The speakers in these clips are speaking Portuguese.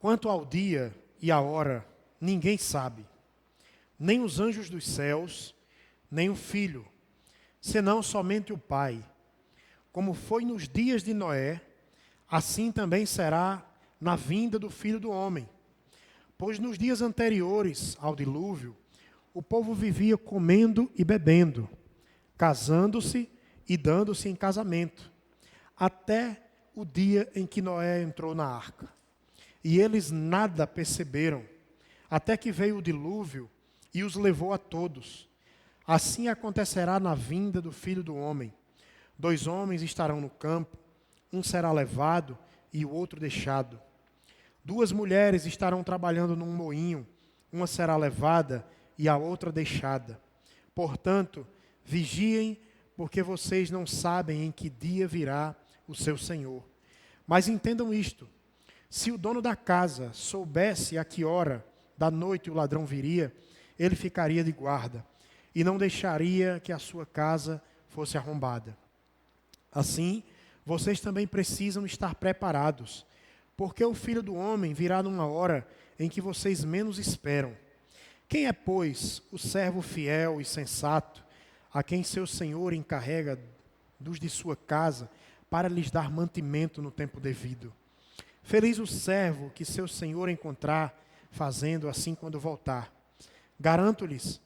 Quanto ao dia e à hora, ninguém sabe, nem os anjos dos céus, nem o Filho, senão somente o Pai. Como foi nos dias de Noé, assim também será na vinda do Filho do Homem. Pois nos dias anteriores ao dilúvio, o povo vivia comendo e bebendo, casando-se e dando-se em casamento, até o dia em que Noé entrou na arca. E eles nada perceberam, até que veio o dilúvio e os levou a todos. Assim acontecerá na vinda do Filho do Homem. 2 homens estarão no campo, um será levado e o outro deixado. 2 mulheres estarão trabalhando num moinho, uma será levada e a outra deixada. Portanto, vigiem, porque vocês não sabem em que dia virá o seu Senhor. Mas entendam isto: se o dono da casa soubesse a que hora da noite o ladrão viria, ele ficaria de guarda e não deixaria que a sua casa fosse arrombada. Assim, vocês também precisam estar preparados, porque o Filho do Homem virá numa hora em que vocês menos esperam. Quem é, pois, o servo fiel e sensato, a quem seu senhor encarrega dos de sua casa para lhes dar mantimento no tempo devido? Feliz o servo que seu senhor encontrar fazendo assim quando voltar. Garanto-lhes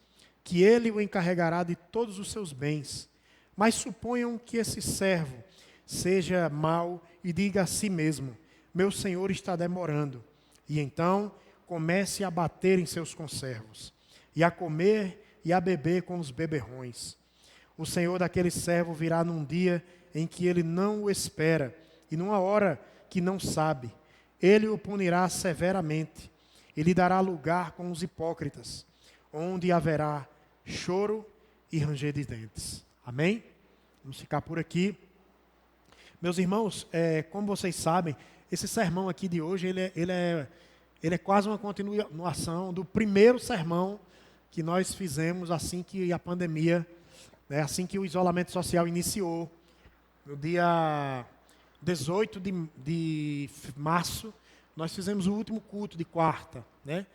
que ele o encarregará de todos os seus bens. Mas suponham que esse servo seja mau e diga a si mesmo: meu senhor está demorando. E então comece a bater em seus conservos, e a comer e a beber com os beberrões. O senhor daquele servo virá num dia em que ele não o espera, e numa hora que não sabe. Ele o punirá severamente, e lhe dará lugar com os hipócritas, onde haverá choro e ranger de dentes. Amém? Vamos ficar por aqui. Meus irmãos, como vocês sabem, esse sermão aqui de hoje, ele é quase uma continuação do primeiro sermão que nós fizemos assim que a pandemia, assim que o isolamento social iniciou. No dia 18 de março, nós fizemos o último culto de quarta, né?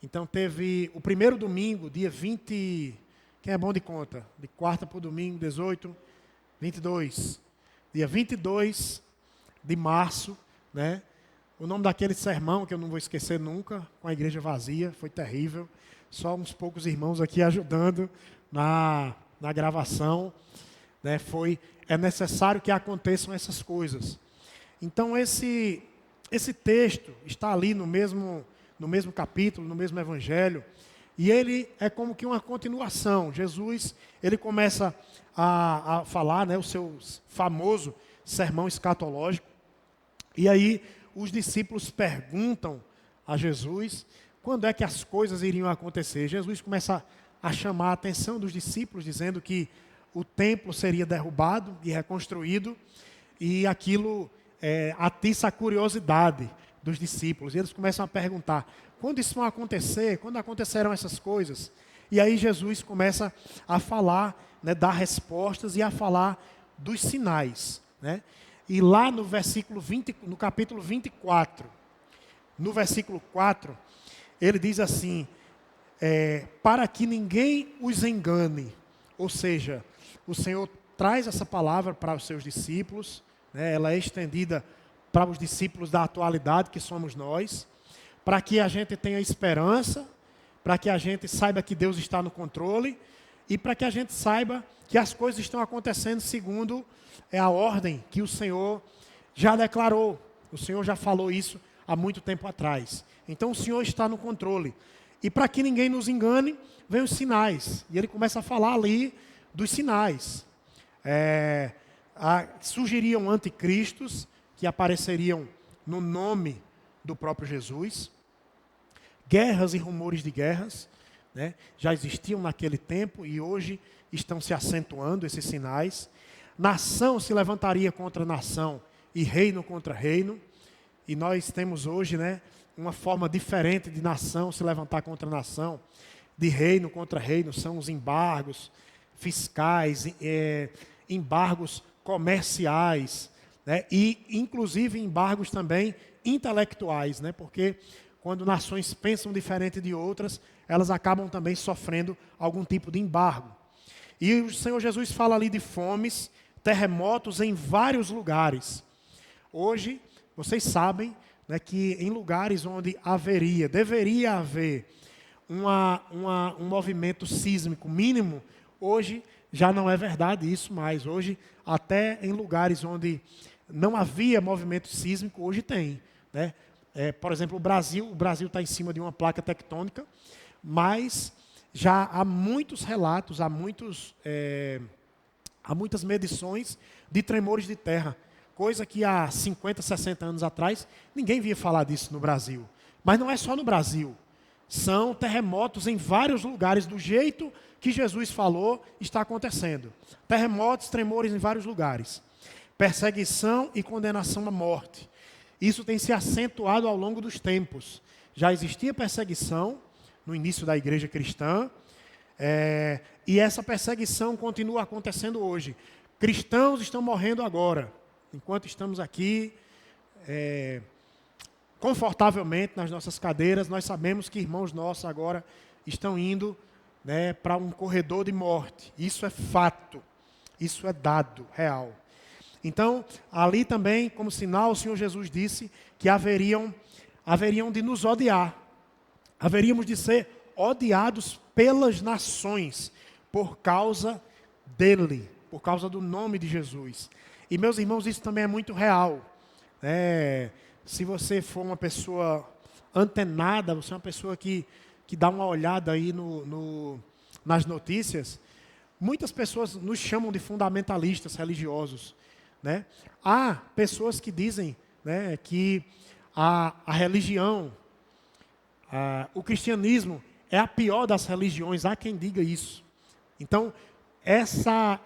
Então teve o primeiro domingo, dia 20, quem é bom de conta? De quarta para o domingo, 18, 22. Dia 22 de março, né? O nome daquele sermão, que eu não vou esquecer nunca, com a igreja vazia, foi terrível. Só uns poucos irmãos aqui ajudando na gravação, né? É necessário que aconteçam essas coisas. Então esse texto está ali no mesmo capítulo, no mesmo evangelho, e ele é como que uma continuação. Jesus, ele começa a falar, né, o seu famoso sermão escatológico, e aí os discípulos perguntam a Jesus quando é que as coisas iriam acontecer. Jesus começa a chamar a atenção dos discípulos, dizendo que o templo seria derrubado e reconstruído, e aquilo atiça a curiosidade dos discípulos. E eles começam a perguntar: quando isso vai acontecer? Quando acontecerão essas coisas? E aí Jesus começa a falar, né, dar respostas e a falar dos sinais, né? E lá no versículo 20, no capítulo 24, no versículo 4, ele diz assim: para que ninguém os engane. Ou seja, o Senhor traz essa palavra para os seus discípulos, né? Ela é estendida para os discípulos da atualidade, que somos nós, para que a gente tenha esperança, para que a gente saiba que Deus está no controle, e para que a gente saiba que as coisas estão acontecendo segundo a ordem que o Senhor já declarou. O Senhor já falou isso há muito tempo atrás. Então o Senhor está no controle. E para que ninguém nos engane, vem os sinais. E ele começa a falar ali dos sinais. Surgiriam anticristos, que apareceriam no nome do próprio Jesus. Guerras e rumores de guerras, né, já existiam naquele tempo e hoje estão se acentuando esses sinais. Nação se levantaria contra nação e reino contra reino. E nós temos hoje, né, uma forma diferente de nação se levantar contra nação, de reino contra reino. São os embargos fiscais, embargos comerciais, né? E inclusive embargos também intelectuais, né? Porque quando nações pensam diferente de outras, elas acabam também sofrendo algum tipo de embargo. E o Senhor Jesus fala ali de fomes, terremotos em vários lugares. Hoje, vocês sabem, né, que em lugares onde deveria haver um movimento sísmico mínimo, hoje já não é verdade isso mais. Hoje, até em lugares onde não havia movimento sísmico, hoje tem, né? Por exemplo, o Brasil está em cima de uma placa tectônica, mas já há muitos relatos, há muitas medições de tremores de terra, coisa que há 50, 60 anos atrás, ninguém via falar disso no Brasil. Mas não é só no Brasil, são terremotos em vários lugares, do jeito que Jesus falou, está acontecendo. Terremotos, tremores em vários lugares. Perseguição e condenação à morte. Isso tem se acentuado ao longo dos tempos. Já existia perseguição no início da igreja cristã, e essa perseguição continua acontecendo hoje. Cristãos estão morrendo agora, enquanto estamos aqui, confortavelmente nas nossas cadeiras. Nós sabemos que irmãos nossos agora estão indo, né, para um corredor de morte. Isso é fato, isso é dado, real. Então, ali também, como sinal, o Senhor Jesus disse que haveriam de nos odiar. Haveríamos de ser odiados pelas nações por causa dele, por causa do nome de Jesus. E, meus irmãos, isso também é muito real. Se você for uma pessoa antenada, você é uma pessoa que dá uma olhada aí nas notícias, muitas pessoas nos chamam de fundamentalistas religiosos, né? Há pessoas que dizem, né, que a religião, o cristianismo é a pior das religiões. Há quem diga isso. Então, essa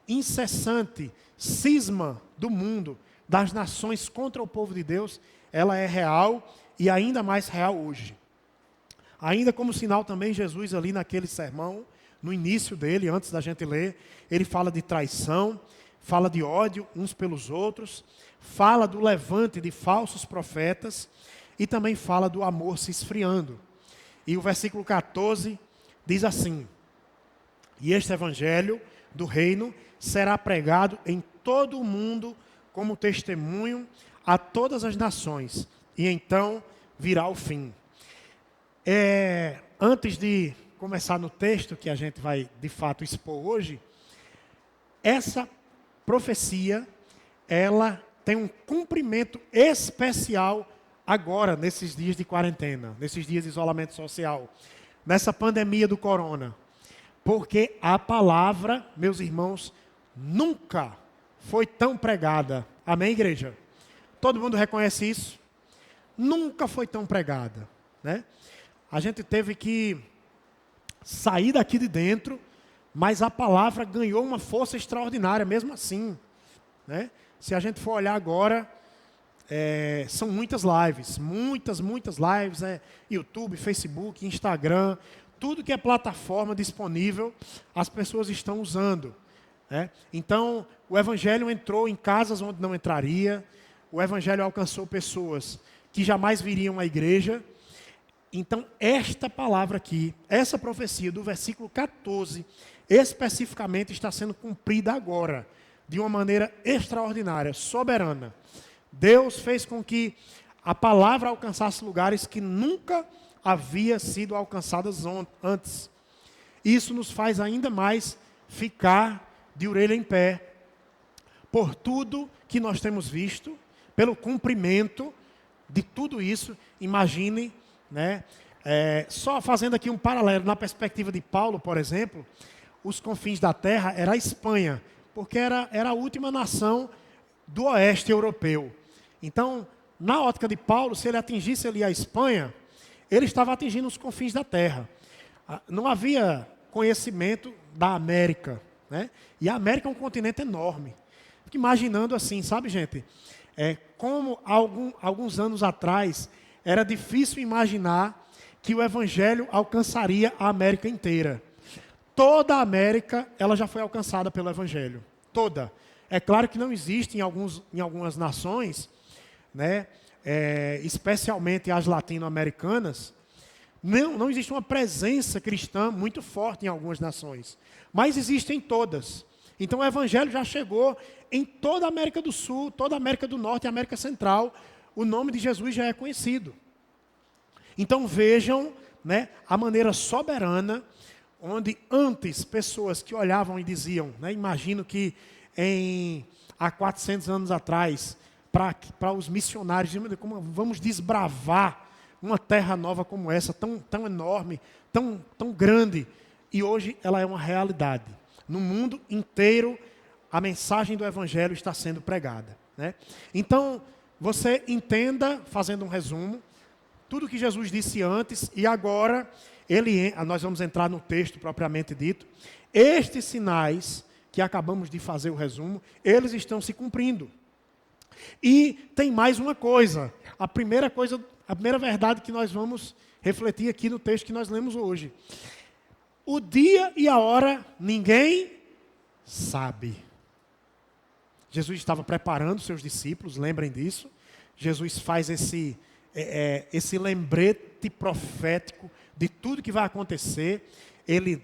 incessante cisma do mundo, das nações contra o povo de Deus, ela é real e ainda mais real hoje. Ainda como sinal também, Jesus ali naquele sermão, no início dele, antes da gente ler, ele fala de traição, fala de ódio uns pelos outros, fala do levante de falsos profetas e também fala do amor se esfriando. E o versículo 14 diz assim: e este evangelho do reino será pregado em todo o mundo como testemunho a todas as nações, e então virá o fim. Antes de começar no texto que a gente vai de fato expor hoje, essa profecia, ela tem um cumprimento especial agora, nesses dias de quarentena, nesses dias de isolamento social, nessa pandemia do corona. Porque a palavra, meus irmãos, nunca foi tão pregada. Amém, igreja? Todo mundo reconhece isso? Nunca foi tão pregada, né? A gente teve que sair daqui de dentro, mas a palavra ganhou uma força extraordinária mesmo assim, né? Se a gente for olhar agora, são muitas lives, muitas lives, YouTube, Facebook, Instagram, tudo que é plataforma disponível, as pessoas estão usando, né? Então, o Evangelho entrou em casas onde não entraria, o Evangelho alcançou pessoas que jamais viriam à igreja. Então, esta palavra aqui, essa profecia do versículo 14, especificamente está sendo cumprida agora, de uma maneira extraordinária, soberana. Deus fez com que a palavra alcançasse lugares que nunca havia sido alcançadas antes. Isso nos faz ainda mais ficar de orelha em pé, por tudo que nós temos visto, pelo cumprimento de tudo isso. Imagine, né? Só fazendo aqui um paralelo, na perspectiva de Paulo, por exemplo, os confins da terra era a Espanha, porque era a última nação do oeste europeu. Então, na ótica de Paulo, se ele atingisse ali a Espanha, ele estava atingindo os confins da terra. Não havia conhecimento da América, né? E a América é um continente enorme. Fico imaginando assim, sabe, gente? Como alguns anos atrás, era difícil imaginar que o Evangelho alcançaria a América inteira. Toda a América, ela já foi alcançada pelo Evangelho. Toda. É claro que não existe em algumas nações, né, especialmente as latino-americanas, não existe uma presença cristã muito forte em algumas nações, mas existe em todas. Então o Evangelho já chegou em toda a América do Sul, toda a América do Norte e América Central. O nome de Jesus já é conhecido. Então vejam, né, a maneira soberana, onde antes pessoas que olhavam e diziam, né, imagino que há 400 anos atrás, para os missionários, como vamos desbravar uma terra nova como essa, tão enorme, tão grande, e hoje ela é uma realidade. No mundo inteiro, a mensagem do Evangelho está sendo pregada, né? Então, você entenda, fazendo um resumo, tudo que Jesus disse antes, e agora, nós vamos entrar no texto propriamente dito. Estes sinais, que acabamos de fazer o resumo, eles estão se cumprindo. E tem mais uma coisa. A primeira verdade que nós vamos refletir aqui no texto que nós lemos hoje. O dia e a hora ninguém sabe. Jesus estava preparando seus discípulos, lembrem disso. Jesus faz esse lembrete profético de tudo que vai acontecer. Ele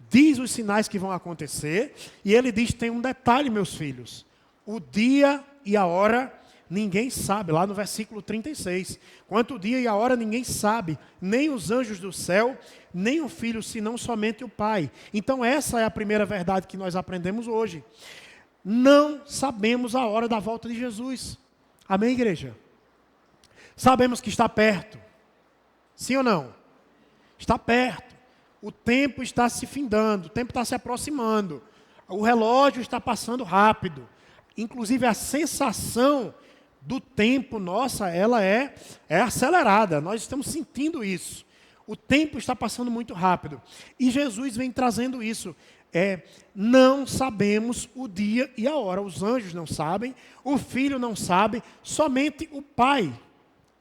diz os sinais que vão acontecer. E ele diz, tem um detalhe, meus filhos. O dia e a hora ninguém sabe, lá no versículo 36. Quanto o dia e a hora ninguém sabe, nem os anjos do céu, nem o Filho, senão somente o Pai. Então essa é a primeira verdade que nós aprendemos hoje. Não sabemos a hora da volta de Jesus. Amém, igreja? Sabemos que está perto. Sim ou não? Está perto. O tempo está se findando, o tempo está se aproximando. O relógio está passando rápido. Inclusive a sensação do tempo nossa, ela é acelerada. Nós estamos sentindo isso. O tempo está passando muito rápido. E Jesus vem trazendo isso. Não sabemos o dia e a hora. Os anjos não sabem, o Filho não sabe, somente o Pai,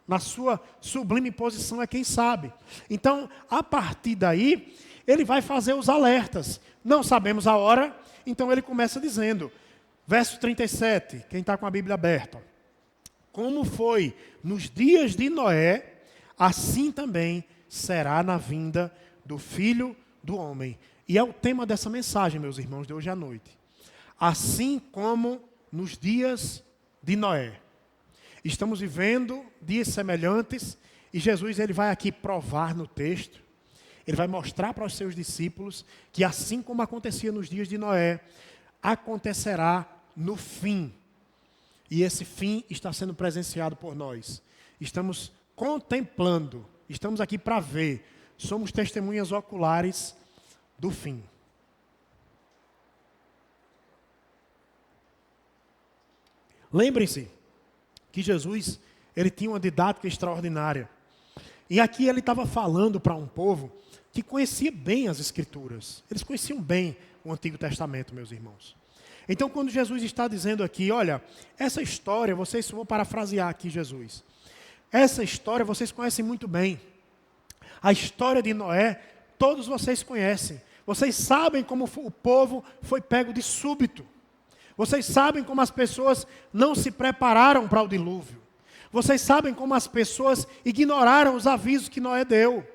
na sua sublime posição, é quem sabe. Então, a partir daí, ele vai fazer os alertas. Não sabemos a hora, então ele começa dizendo, verso 37, quem está com a Bíblia aberta. Como foi nos dias de Noé, assim também será na vinda do Filho do Homem. E é o tema dessa mensagem, meus irmãos, de hoje à noite. Assim como nos dias de Noé. Estamos vivendo dias semelhantes e Jesus ele vai aqui provar no texto. Ele vai mostrar para os seus discípulos que assim como acontecia nos dias de Noé, acontecerá no fim. E esse fim está sendo presenciado por nós. Estamos contemplando, estamos aqui para ver. Somos testemunhas oculares do fim. Lembrem-se que Jesus, ele tinha uma didática extraordinária. E aqui ele estava falando para um povo que conhecia bem as Escrituras. Eles conheciam bem o Antigo Testamento, meus irmãos. Então, quando Jesus está dizendo aqui, olha, essa história, vou parafrasear aqui Jesus. Essa história vocês conhecem muito bem. A história de Noé, todos vocês conhecem. Vocês sabem como o povo foi pego de súbito. Vocês sabem como as pessoas não se prepararam para o dilúvio. Vocês sabem como as pessoas ignoraram os avisos que Noé deu.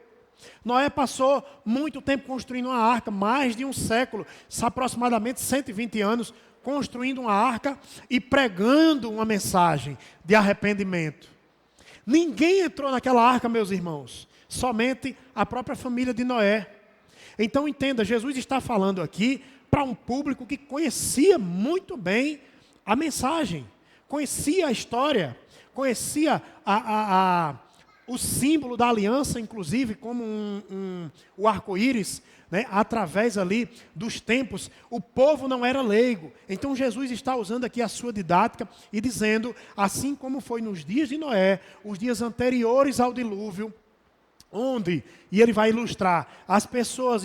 Noé passou muito tempo construindo uma arca, mais de um século, aproximadamente 120 anos, construindo uma arca e pregando uma mensagem de arrependimento. Ninguém entrou naquela arca, meus irmãos, somente a própria família de Noé. Então entenda, Jesus está falando aqui para um público que conhecia muito bem a mensagem, conhecia a história, conhecia o símbolo da aliança, inclusive, como o arco-íris, né, através ali dos tempos. O povo não era leigo. Então Jesus está usando aqui a sua didática e dizendo, assim como foi nos dias de Noé, os dias anteriores ao dilúvio, onde, e ele vai ilustrar, as pessoas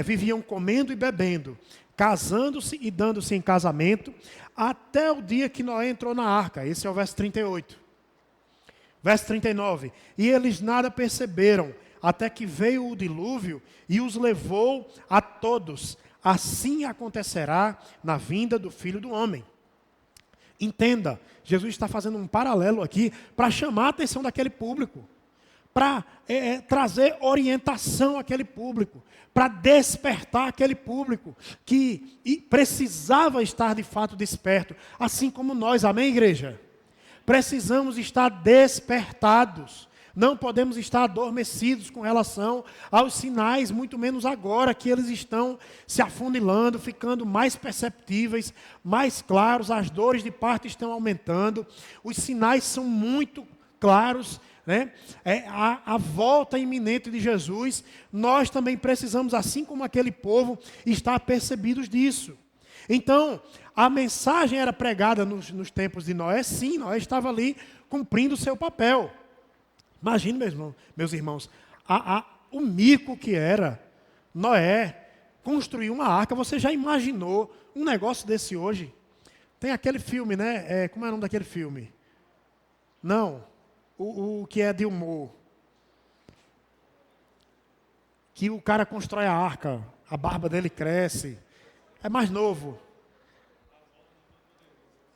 viviam comendo e bebendo, casando-se e dando-se em casamento, até o dia que Noé entrou na arca. Esse é o verso 38. Verso 39. E eles nada perceberam, até que veio o dilúvio e os levou a todos. assim acontecerá na vinda do Filho do Homem. Entenda, Jesus está fazendo um paralelo aqui para chamar a atenção daquele público, para trazer orientação àquele público, para despertar aquele público que precisava estar de fato desperto, assim como nós, amém, igreja? Precisamos estar despertados. Não podemos estar adormecidos com relação aos sinais, muito menos agora que eles estão se afunilando, ficando mais perceptíveis, mais claros, as dores de parto estão aumentando, os sinais são muito claros, né? A volta iminente de Jesus, nós também precisamos, assim como aquele povo, estar percebidos disso. Então, a mensagem era pregada nos tempos de Noé, sim, Noé estava ali cumprindo o seu papel. Imagine, meus irmãos, o mico que era Noé construir uma arca. Você já imaginou um negócio desse hoje? Tem aquele filme, né? Como é o nome daquele filme? Não, o que é de humor. Que o cara constrói a arca, a barba dele cresce. É mais novo.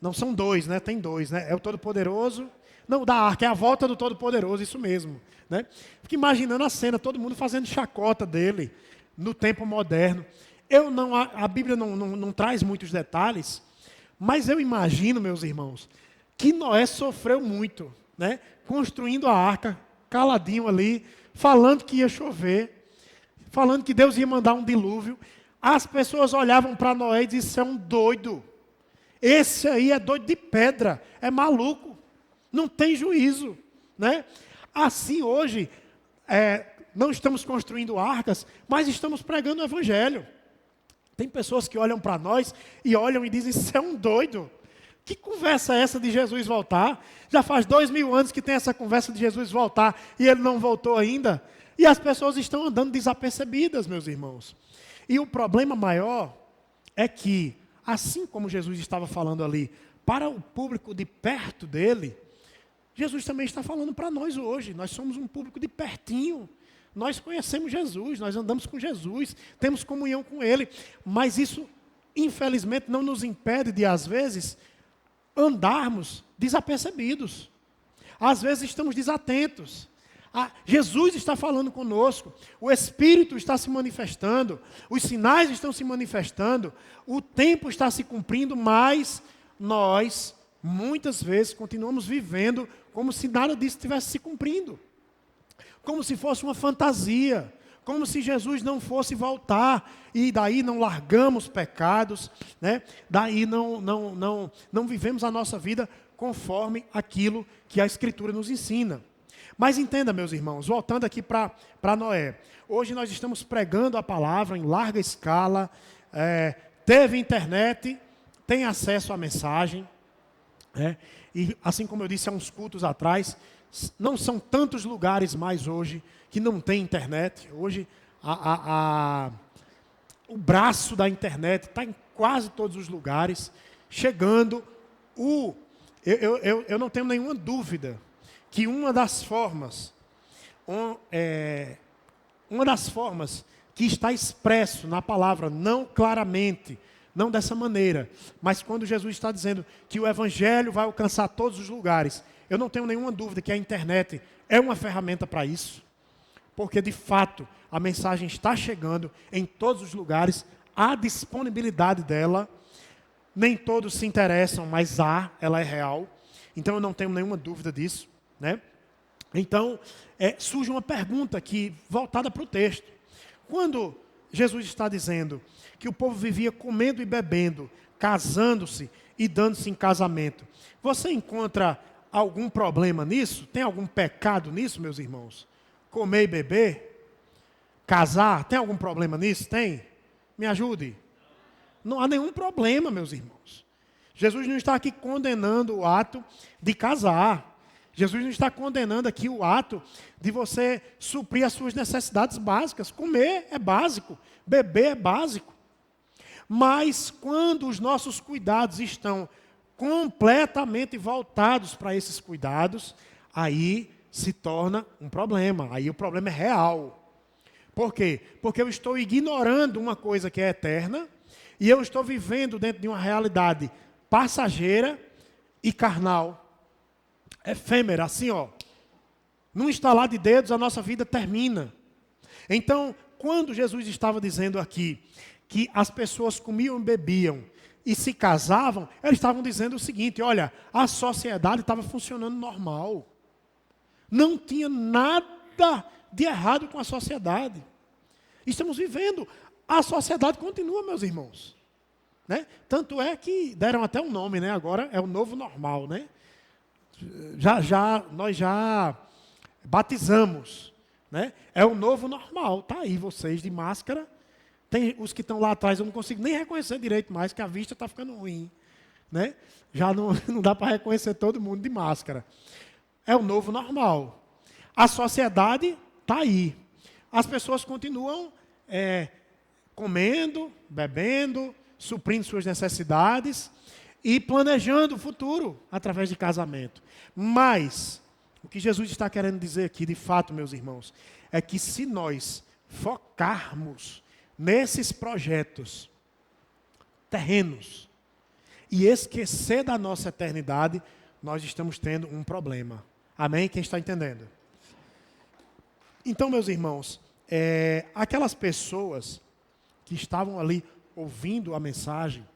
Não são dois, né? Tem dois, né? É o Todo-Poderoso. Não, da arca, é a volta do Todo-Poderoso, isso mesmo. Né? Fico imaginando a cena, todo mundo fazendo chacota dele, no tempo moderno. A Bíblia não traz muitos detalhes, mas eu imagino, meus irmãos, que Noé sofreu muito, né? Construindo a arca, caladinho ali, falando que ia chover, falando que Deus ia mandar um dilúvio. As pessoas olhavam para Noé e diziam, isso é um doido. Esse aí é doido de pedra, é maluco. Não tem juízo, né? Assim hoje, não estamos construindo arcas, mas estamos pregando o Evangelho. Tem pessoas que olham para nós e olham e dizem, isso é um doido. Que conversa é essa de Jesus voltar? Já faz 2000 anos que tem essa conversa de Jesus voltar e ele não voltou ainda. E as pessoas estão andando desapercebidas, meus irmãos. E o problema maior é que, assim como Jesus estava falando ali, para o público de perto dele, Jesus também está falando para nós hoje. Nós somos um público de pertinho. Nós conhecemos Jesus, nós andamos com Jesus, temos comunhão com Ele. Mas isso, infelizmente, não nos impede de, às vezes, andarmos desapercebidos. Às vezes estamos desatentos. Jesus está falando conosco, o Espírito está se manifestando, os sinais estão se manifestando, o tempo está se cumprindo, mas nós, muitas vezes, continuamos vivendo como se nada disso estivesse se cumprindo. Como se fosse uma fantasia, como se Jesus não fosse voltar, e daí não largamos pecados, né? Daí não vivemos a nossa vida conforme aquilo que a Escritura nos ensina. Mas entenda, meus irmãos, voltando aqui para Noé. Hoje nós estamos pregando a palavra em larga escala, teve internet, tem acesso à mensagem, e assim como eu disse há uns cultos atrás, não são tantos lugares mais hoje que não tem internet. Hoje o braço da internet está em quase todos os lugares, chegando. Eu não tenho nenhuma dúvida que uma das formas que está expresso na palavra, não claramente, não dessa maneira, mas quando Jesus está dizendo que o Evangelho vai alcançar todos os lugares, eu não tenho nenhuma dúvida que a internet é uma ferramenta para isso, porque de fato a mensagem está chegando em todos os lugares, há disponibilidade dela, nem todos se interessam, mas ela é real, então eu não tenho nenhuma dúvida disso, né? Então, surge uma pergunta aqui, voltada para o texto. Quando Jesus está dizendo que o povo vivia comendo e bebendo, casando-se e dando-se em casamento, você encontra algum problema nisso? Tem algum pecado nisso, meus irmãos? Comer e beber? Casar? Tem algum problema nisso? Tem? Me ajude. Não há nenhum problema, meus irmãos. Jesus não está aqui condenando o ato de casar. Jesus não está condenando aqui o ato de você suprir as suas necessidades básicas. Comer é básico, beber é básico. Mas quando os nossos cuidados estão completamente voltados para esses cuidados, aí se torna um problema. Aí o problema é real. Por quê? Porque eu estou ignorando uma coisa que é eterna e eu estou vivendo dentro de uma realidade passageira e carnal, efêmera, assim, ó. Num estalar de dedos, a nossa vida termina. Então, quando Jesus estava dizendo aqui que as pessoas comiam e bebiam e se casavam, eles estavam dizendo o seguinte: olha, a sociedade estava funcionando normal. Não tinha nada de errado com a sociedade. Estamos vivendo. A sociedade continua, meus irmãos. Né? Tanto é que deram até um nome, né? Agora é o novo normal, né? Nós já batizamos, né? É o novo normal. Tá aí vocês de máscara. Tem os que estão lá atrás, eu não consigo nem reconhecer direito mais, que a vista está ficando ruim, né? Já não dá para reconhecer todo mundo de máscara. É o novo normal. A sociedade está aí. As pessoas continuam comendo, bebendo, suprindo suas necessidades e planejando o futuro através de casamento. Mas o que Jesus está querendo dizer aqui, de fato, meus irmãos, é que se nós focarmos nesses projetos terrenos e esquecer da nossa eternidade, nós estamos tendo um problema. Amém? Quem está entendendo? Então, meus irmãos, aquelas pessoas que estavam ali ouvindo a mensagem,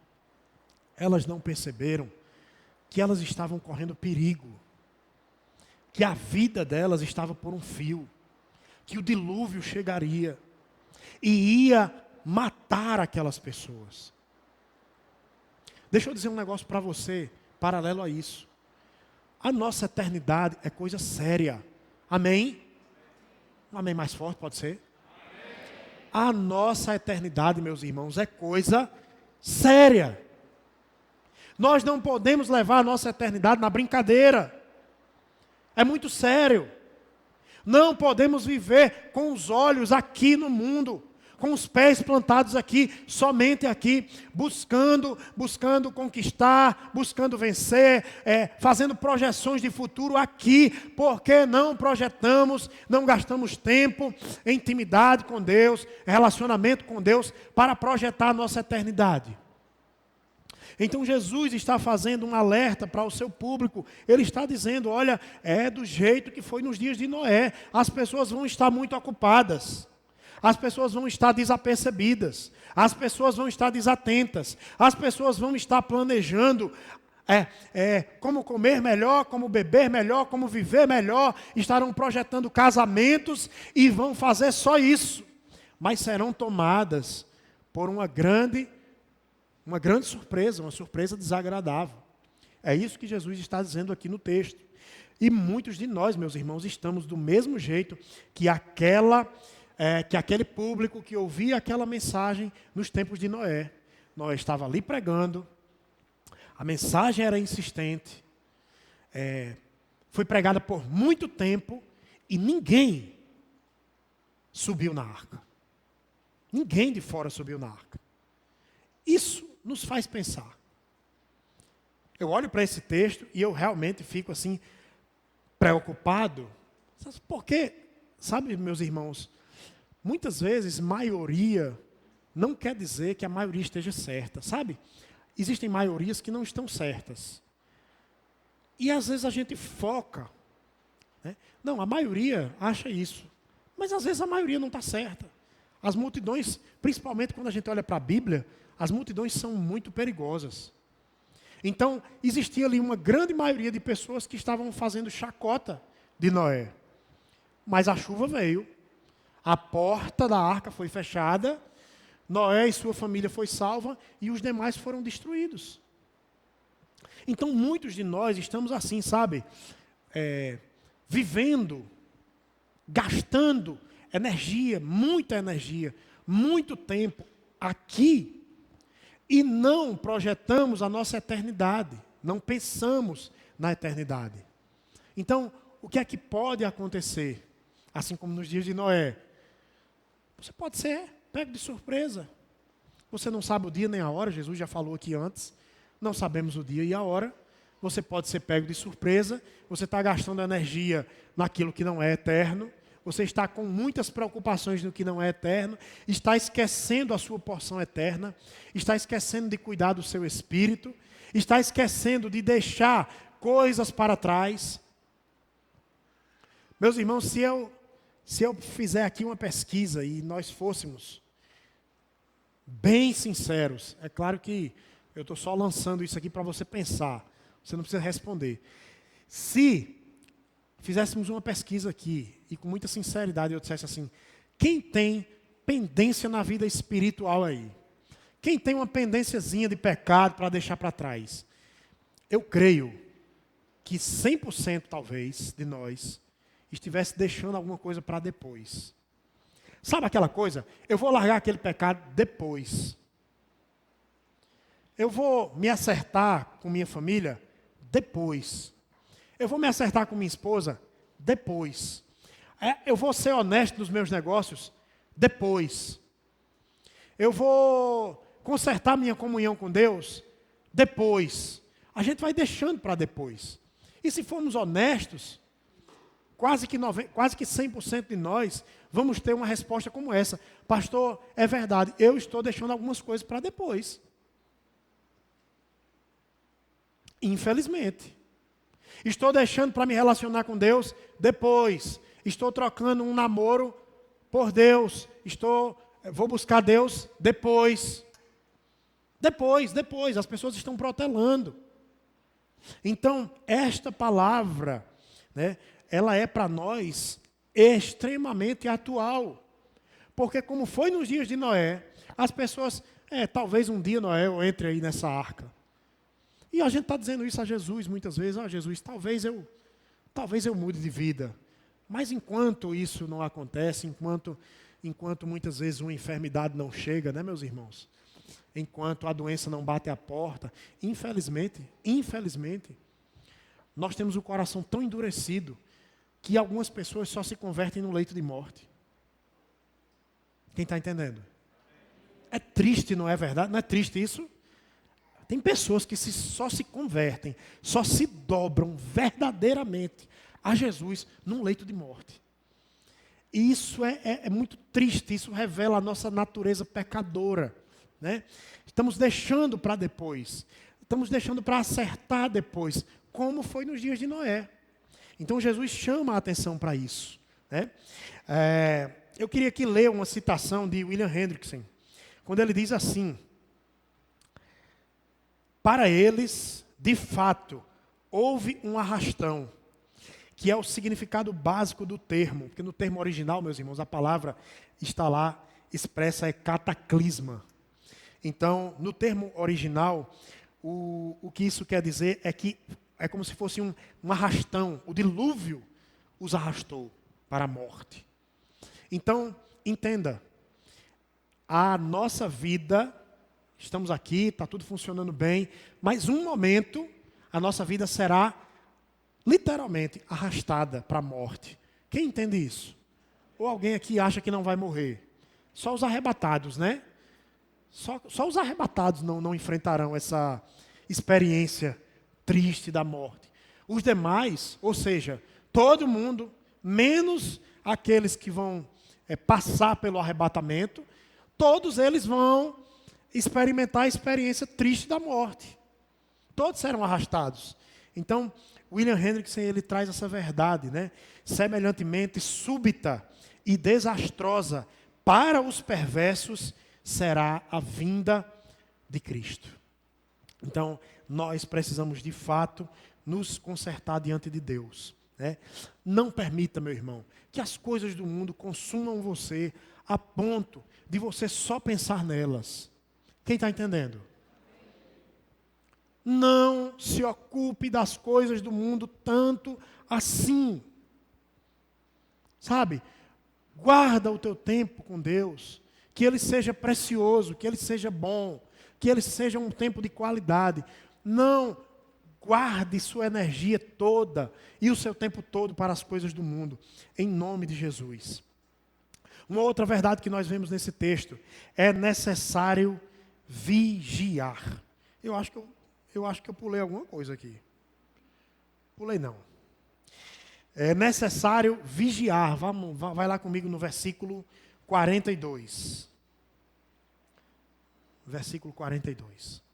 elas não perceberam que elas estavam correndo perigo, que a vida delas estava por um fio, que o dilúvio chegaria e ia matar aquelas pessoas. Deixa eu dizer um negócio para você, paralelo a isso. A nossa eternidade é coisa séria. Amém? Um amém mais forte, pode ser? Amém. A nossa eternidade, meus irmãos, é coisa séria. Nós não podemos levar a nossa eternidade na brincadeira. É muito sério. Não podemos viver com os olhos aqui no mundo, com os pés plantados aqui, somente aqui, buscando conquistar, buscando vencer, fazendo projeções de futuro aqui, porque não projetamos, não gastamos tempo em intimidade com Deus, relacionamento com Deus, para projetar a nossa eternidade. Então Jesus está fazendo um alerta para o seu público. Ele está dizendo, olha, é do jeito que foi nos dias de Noé. As pessoas vão estar muito ocupadas. As pessoas vão estar desapercebidas. As pessoas vão estar desatentas. As pessoas vão estar planejando como comer melhor, como beber melhor, como viver melhor. Estarão projetando casamentos e vão fazer só isso. Mas serão tomadas por uma grande surpresa, uma surpresa desagradável. É isso que Jesus está dizendo aqui no texto. E muitos de nós, meus irmãos, estamos do mesmo jeito que aquele público que ouvia aquela mensagem nos tempos de Noé. Noé estava ali pregando, a mensagem era insistente, foi pregada por muito tempo e ninguém subiu na arca. Ninguém de fora subiu na arca. Isso nos faz pensar. Eu olho para esse texto e eu realmente fico assim, preocupado. Porque, sabe, meus irmãos, muitas vezes maioria não quer dizer que a maioria esteja certa, sabe? Existem maiorias que não estão certas. E às vezes a gente foca, né? Não, a maioria acha isso. Mas às vezes a maioria não está certa. As multidões, principalmente quando a gente olha para a Bíblia, as multidões são muito perigosas. Então, existia ali uma grande maioria de pessoas que estavam fazendo chacota de Noé. Mas a chuva veio, a porta da arca foi fechada, Noé e sua família foi salva e os demais foram destruídos. Então, muitos de nós estamos assim, sabe? Vivendo, gastando energia, muito tempo aqui, e não projetamos a nossa eternidade, não pensamos na eternidade. Então, o que é que pode acontecer? Assim como nos dias de Noé, você pode ser pego de surpresa. Você não sabe o dia nem a hora, Jesus já falou aqui antes, não sabemos o dia e a hora. Você pode ser pego de surpresa, você está gastando energia naquilo que não é eterno, você está com muitas preocupações no que não é eterno, está esquecendo a sua porção eterna, está esquecendo de cuidar do seu espírito, está esquecendo de deixar coisas para trás. Meus irmãos, se eu fizer aqui uma pesquisa e nós fôssemos bem sinceros, é claro que eu estou só lançando isso aqui para você pensar, você não precisa responder. Se fizéssemos uma pesquisa aqui, e com muita sinceridade eu dissesse assim, quem tem pendência na vida espiritual aí? Quem tem uma pendênciazinha de pecado para deixar para trás? Eu creio que 100% talvez de nós estivesse deixando alguma coisa para depois. Sabe aquela coisa? Eu vou largar aquele pecado depois. Eu vou me acertar com minha família depois. Eu vou me acertar com minha esposa depois. Eu vou ser honesto nos meus negócios depois. Eu vou consertar minha comunhão com Deus depois. A gente vai deixando para depois. E se formos honestos, quase que 100% de nós vamos ter uma resposta como essa. Pastor, é verdade, eu estou deixando algumas coisas para depois. Infelizmente. Estou deixando para me relacionar com Deus depois. Estou trocando um namoro por Deus. Vou buscar Deus depois. Depois. As pessoas estão protelando. Então, esta palavra, né, ela é para nós extremamente atual. Porque como foi nos dias de Noé, as pessoas, talvez um dia Noé entre aí nessa arca. E a gente está dizendo isso a Jesus muitas vezes, Jesus, talvez eu mude de vida. Mas enquanto isso não acontece, enquanto muitas vezes uma enfermidade não chega, né, meus irmãos? Enquanto a doença não bate à porta, infelizmente, nós temos o coração tão endurecido que algumas pessoas só se convertem no leito de morte. Quem está entendendo? É triste, não é verdade? Não é triste isso? Tem pessoas que só se convertem, só se dobram verdadeiramente a Jesus num leito de morte. E isso é muito triste, isso revela a nossa natureza pecadora. Né? Estamos deixando para depois, estamos deixando para acertar depois, como foi nos dias de Noé. Então Jesus chama a atenção para isso. Né? Eu queria aqui ler uma citação de William Hendrickson, quando ele diz assim: para eles, de fato, houve um arrastão, que é o significado básico do termo, porque no termo original, meus irmãos, a palavra está lá expressa é cataclisma. Então, no termo original, o que isso quer dizer é que é como se fosse um arrastão, o dilúvio os arrastou para a morte. Então, entenda, a nossa vida, estamos aqui, está tudo funcionando bem, mas um momento a nossa vida será literalmente arrastada para a morte. Quem entende isso? Ou alguém aqui acha que não vai morrer? Só os arrebatados, né? Só os arrebatados não enfrentarão essa experiência triste da morte. Os demais, ou seja, todo mundo, menos aqueles que vão passar pelo arrebatamento, todos eles vão experimentar a experiência triste da morte. Todos serão arrastados. Então, William Hendrickson, ele traz essa verdade, né? Semelhantemente súbita e desastrosa para os perversos será a vinda de Cristo. Então, nós precisamos de fato nos consertar diante de Deus. Né? Não permita, meu irmão, que as coisas do mundo consumam você a ponto de você só pensar nelas. Quem está entendendo? Não se ocupe das coisas do mundo tanto assim. Sabe? Guarda o teu tempo com Deus, que ele seja precioso, que ele seja bom, que ele seja um tempo de qualidade. Não guarde sua energia toda e o seu tempo todo para as coisas do mundo, em nome de Jesus. Uma outra verdade que nós vemos nesse texto, é necessário vigiar. Eu acho que eu pulei alguma coisa aqui. Pulei não. É necessário vigiar. Vai lá comigo no versículo 42. Versículo 42.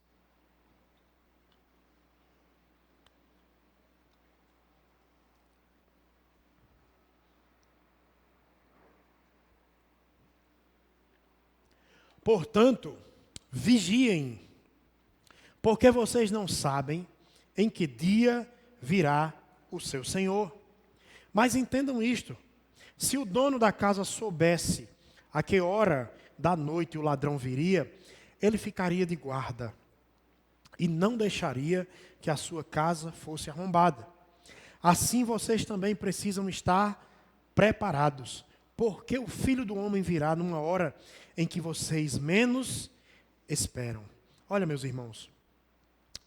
Portanto, vigiem, porque vocês não sabem em que dia virá o seu Senhor. Mas entendam isto: se o dono da casa soubesse a que hora da noite o ladrão viria, ele ficaria de guarda e não deixaria que a sua casa fosse arrombada. Assim vocês também precisam estar preparados, porque o Filho do Homem virá numa hora em que vocês menos esperam. Olha, meus irmãos,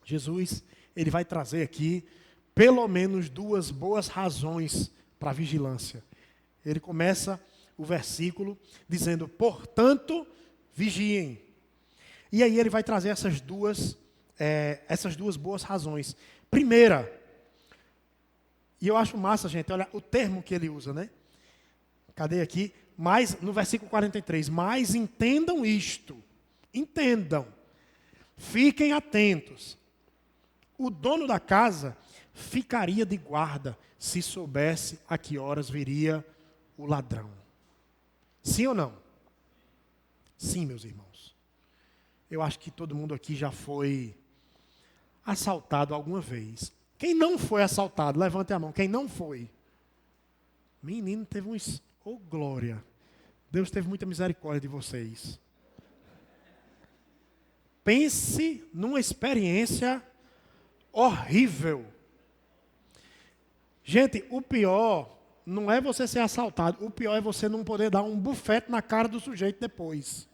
Jesus, ele vai trazer aqui pelo menos duas boas razões para a vigilância. Ele começa o versículo dizendo: portanto, vigiem. E aí ele vai trazer essas duas boas razões. Primeira, e eu acho massa, gente, olha o termo que ele usa, né? Cadê aqui? Mas, no versículo 43, mas entendam isto, entendam, fiquem atentos. O dono da casa ficaria de guarda se soubesse a que horas viria o ladrão. Sim ou não? Sim, meus irmãos. Eu acho que todo mundo aqui já foi assaltado alguma vez. Quem não foi assaltado, levante a mão. Quem não foi? Menino, teve uns... Oh, glória! Deus teve muita misericórdia de vocês. Pense numa experiência horrível. Gente, o pior não é você ser assaltado. O pior é você não poder dar um bufete na cara do sujeito depois.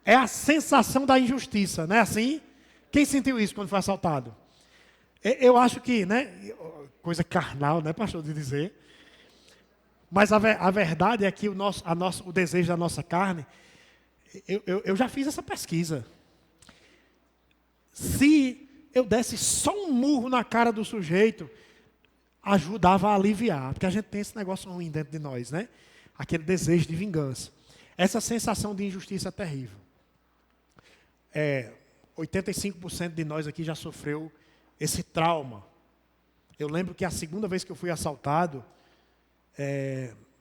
É a sensação da injustiça, não é assim? Quem sentiu isso quando foi assaltado? Eu acho que, né? Coisa carnal, né, pastor, de dizer. Mas a verdade é que o desejo da nossa carne, eu já fiz essa pesquisa. Se eu desse só um murro na cara do sujeito, ajudava a aliviar. Porque a gente tem esse negócio ruim dentro de nós, né? Aquele desejo de vingança. Essa sensação de injustiça é terrível. 85% de nós aqui já sofreu esse trauma. Eu lembro que a segunda vez que eu fui assaltado,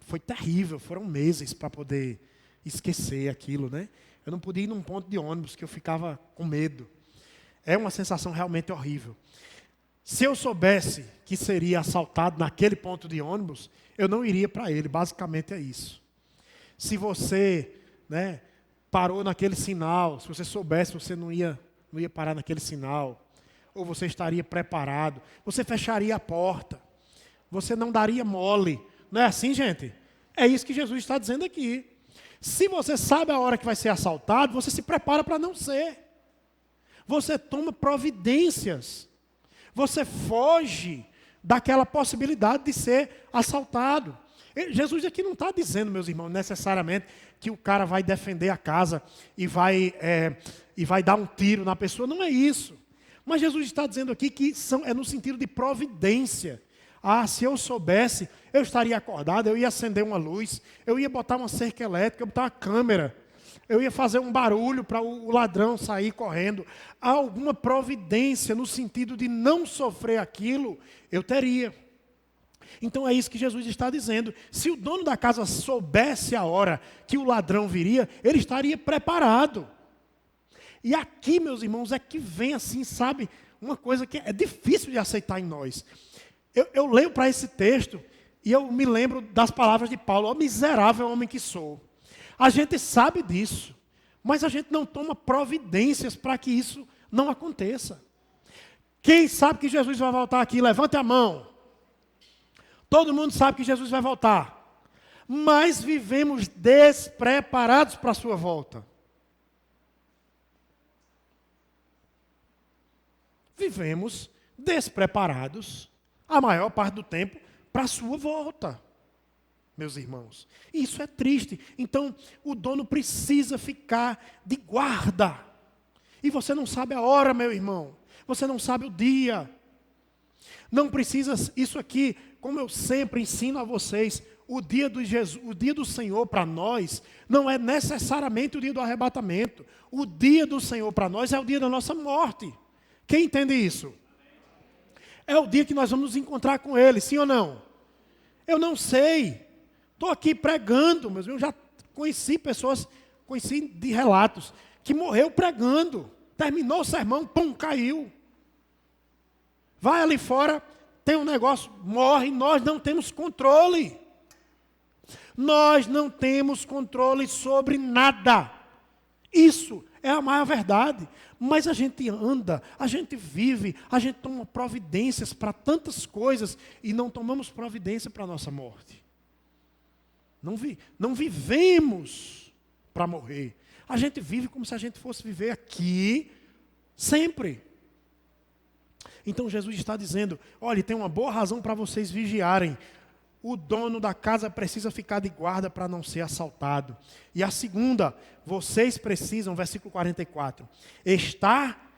foi terrível, foram meses para poder esquecer aquilo, né? Eu não podia ir num ponto de ônibus, que eu ficava com medo. É uma sensação realmente horrível. Se eu soubesse que seria assaltado naquele ponto de ônibus, eu não iria para ele, basicamente é isso. Se você, né, parou naquele sinal, se você soubesse, você não ia parar naquele sinal, ou você estaria preparado, você fecharia a porta, você não daria mole. Não é assim, gente? É isso que Jesus está dizendo aqui. Se você sabe a hora que vai ser assaltado, você se prepara para não ser. Você toma providências. Você foge daquela possibilidade de ser assaltado. Jesus aqui não está dizendo, meus irmãos, necessariamente que o cara vai defender a casa e vai dar um tiro na pessoa. Não é isso. Mas Jesus está dizendo aqui que é no sentido de providência. Se eu soubesse, eu estaria acordado, eu ia acender uma luz, eu ia botar uma cerca elétrica, eu ia botar uma câmera, eu ia fazer um barulho para o ladrão sair correndo. Há alguma providência no sentido de não sofrer aquilo, eu teria. Então é isso que Jesus está dizendo. Se o dono da casa soubesse a hora que o ladrão viria, ele estaria preparado. E aqui, meus irmãos, é que vem assim, sabe, uma coisa que é difícil de aceitar em nós. Eu leio para esse texto e eu me lembro das palavras de Paulo: ó miserável homem que sou. A gente sabe disso, mas a gente não toma providências para que isso não aconteça. Quem sabe que Jesus vai voltar aqui? Levante a mão. Todo mundo sabe que Jesus vai voltar, mas vivemos despreparados para a sua volta. Vivemos despreparados a maior parte do tempo para a sua volta, meus irmãos. Isso é triste. Então, o dono precisa ficar de guarda. E você não sabe a hora, meu irmão. Você não sabe o dia. Não precisa, isso aqui, como eu sempre ensino a vocês, o dia do Senhor para nós não é necessariamente o dia do arrebatamento. O dia do Senhor para nós é o dia da nossa morte. Quem entende isso? É o dia que nós vamos nos encontrar com Ele, sim ou não? Eu não sei. Estou aqui pregando, mas eu já conheci pessoas, conheci de relatos, que morreu pregando. Terminou o sermão, pum, caiu. Vai ali fora, tem um negócio, morre, nós não temos controle. Nós não temos controle sobre nada. Isso é a maior verdade. Mas a gente anda, a gente vive, a gente toma providências para tantas coisas e não tomamos providência para a nossa morte. Não vivemos para morrer. A gente vive como se a gente fosse viver aqui sempre. Então Jesus está dizendo, olha, tem uma boa razão para vocês vigiarem. O dono da casa precisa ficar de guarda para não ser assaltado. E a segunda, vocês precisam, versículo 44, estar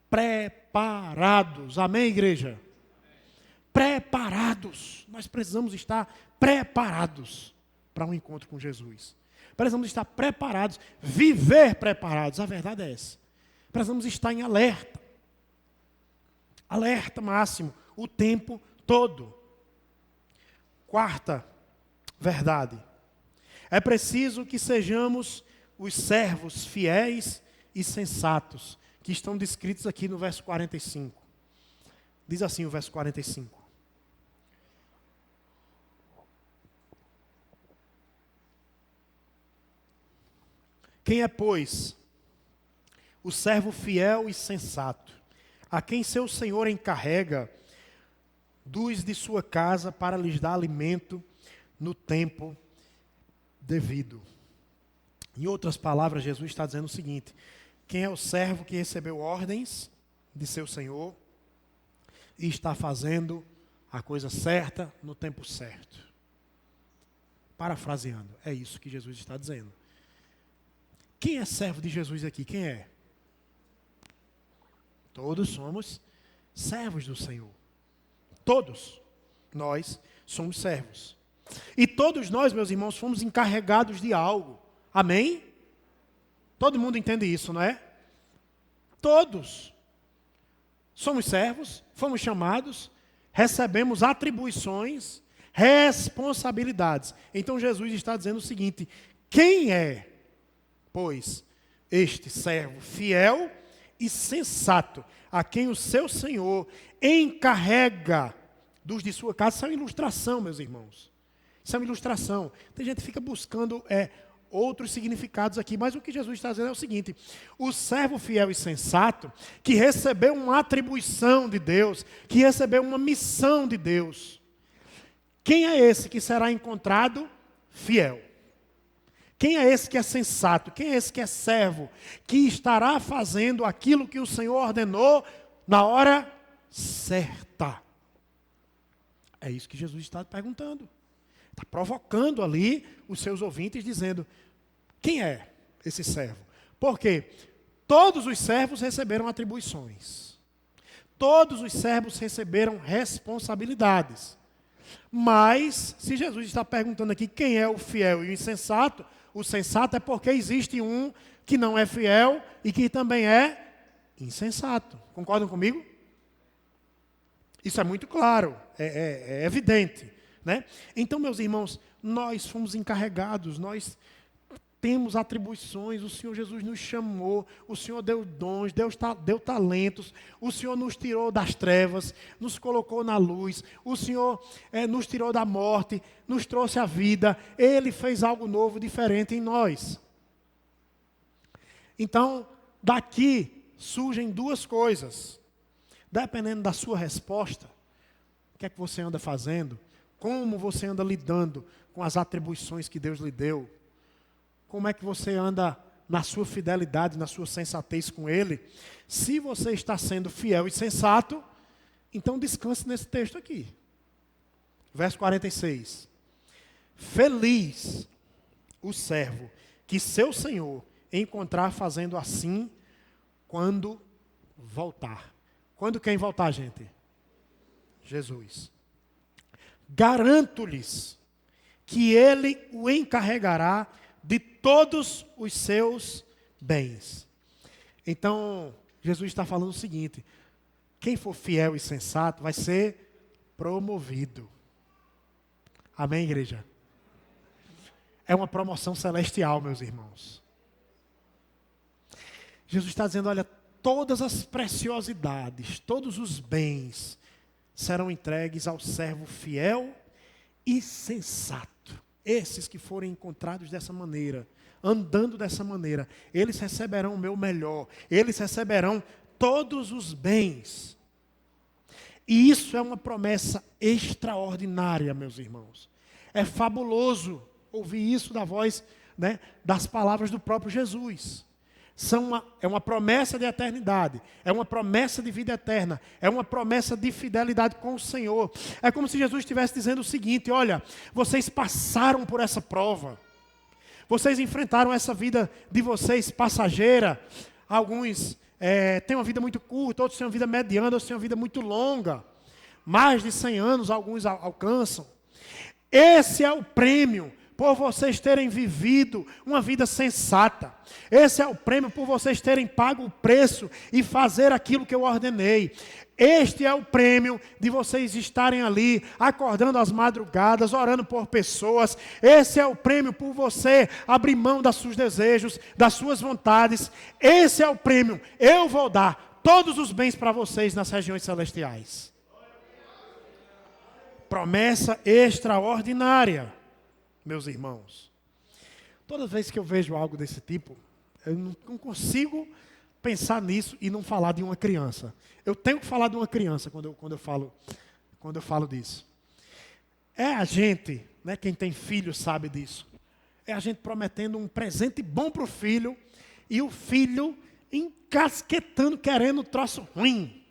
preparados. Amém, igreja? Preparados. Nós precisamos estar preparados para um encontro com Jesus. Precisamos estar preparados, viver preparados. A verdade é essa. Precisamos estar em alerta. Alerta máximo, o tempo todo. Quarta verdade. É preciso que sejamos os servos fiéis e sensatos, que estão descritos aqui no verso 45. Diz assim o verso 45. Quem é, pois, o servo fiel e sensato, a quem seu senhor encarrega dos de sua casa para lhes dar alimento no tempo devido? Em outras palavras, Jesus está dizendo o seguinte: quem é o servo que recebeu ordens de seu senhor e está fazendo a coisa certa no tempo certo? Parafraseando, é isso que Jesus está dizendo. Quem é servo de Jesus aqui? Quem é? Todos somos servos do Senhor. Todos nós somos servos. E todos nós, meus irmãos, fomos encarregados de algo. Amém? Todo mundo entende isso, não é? Todos. Somos servos, fomos chamados, recebemos atribuições, responsabilidades. Então Jesus está dizendo o seguinte: quem é, pois, este servo fiel e sensato, a quem o seu Senhor encarrega dos de sua casa? Isso é uma ilustração, meus irmãos. Isso é uma ilustração. Tem gente que fica buscando outros significados aqui, mas o que Jesus está dizendo é o seguinte: o servo fiel e sensato, que recebeu uma atribuição de Deus, que recebeu uma missão de Deus, quem é esse que será encontrado fiel? Quem é esse que é sensato? Quem é esse que é servo? Que estará fazendo aquilo que o Senhor ordenou na hora certa. É isso que Jesus está perguntando. Está provocando ali os seus ouvintes, dizendo: quem é esse servo? Porque todos os servos receberam atribuições. Todos os servos receberam responsabilidades. Mas, se Jesus está perguntando aqui quem é o fiel e o insensato, o sensato é porque existe um que não é fiel e que também é insensato. Concordam comigo? Isso é muito claro, é evidente, né? Então, meus irmãos, nós fomos encarregados, nós temos atribuições, o Senhor Jesus nos chamou, o Senhor deu dons, deu talentos, o Senhor nos tirou das trevas, nos colocou na luz, o Senhor nos tirou da morte, nos trouxe a vida, Ele fez algo novo, diferente em nós. Então, daqui surgem duas coisas. Dependendo da sua resposta, o que é que você anda fazendo, como você anda lidando com as atribuições que Deus lhe deu, como é que você anda na sua fidelidade, na sua sensatez com Ele. Se você está sendo fiel e sensato, então descanse nesse texto aqui. Verso 46. Feliz o servo que seu Senhor encontrar fazendo assim quando voltar. Quando quem voltar, gente? Jesus. Garanto-lhes que ele o encarregará de todos os seus bens. Então, Jesus está falando o seguinte: quem for fiel e sensato vai ser promovido. Amém, igreja? É uma promoção celestial, meus irmãos. Jesus está dizendo, olha, todas as preciosidades, todos os bens serão entregues ao servo fiel e sensato. Esses que forem encontrados dessa maneira, andando dessa maneira, eles receberão o meu melhor, eles receberão todos os bens. E isso é uma promessa extraordinária, meus irmãos. É fabuloso ouvir isso da voz, das palavras do próprio Jesus. É uma promessa de eternidade, é uma promessa de vida eterna, é uma promessa de fidelidade com o Senhor. É como se Jesus estivesse dizendo o seguinte: olha, vocês passaram por essa prova, vocês enfrentaram essa vida de vocês passageira. Alguns têm uma vida muito curta, outros têm uma vida mediana, outros têm uma vida muito longa. Mais de 100 anos alguns alcançam. Esse é o prêmio por vocês terem vivido uma vida sensata. Esse é o prêmio por vocês terem pago o preço e fazer aquilo que eu ordenei. Este é o prêmio de vocês estarem ali, acordando às madrugadas, orando por pessoas. Esse é o prêmio por você abrir mão dos seus desejos, das suas vontades. Esse é o prêmio. Eu vou dar todos os bens para vocês nas regiões celestiais. Promessa extraordinária, meus irmãos. Toda vez que eu vejo algo desse tipo, eu não consigo pensar nisso e não falar de uma criança. Eu tenho que falar de uma criança quando eu falo disso. É a gente, quem tem filho sabe disso. É a gente prometendo um presente bom para o filho e o filho encasquetando, querendo um troço ruim.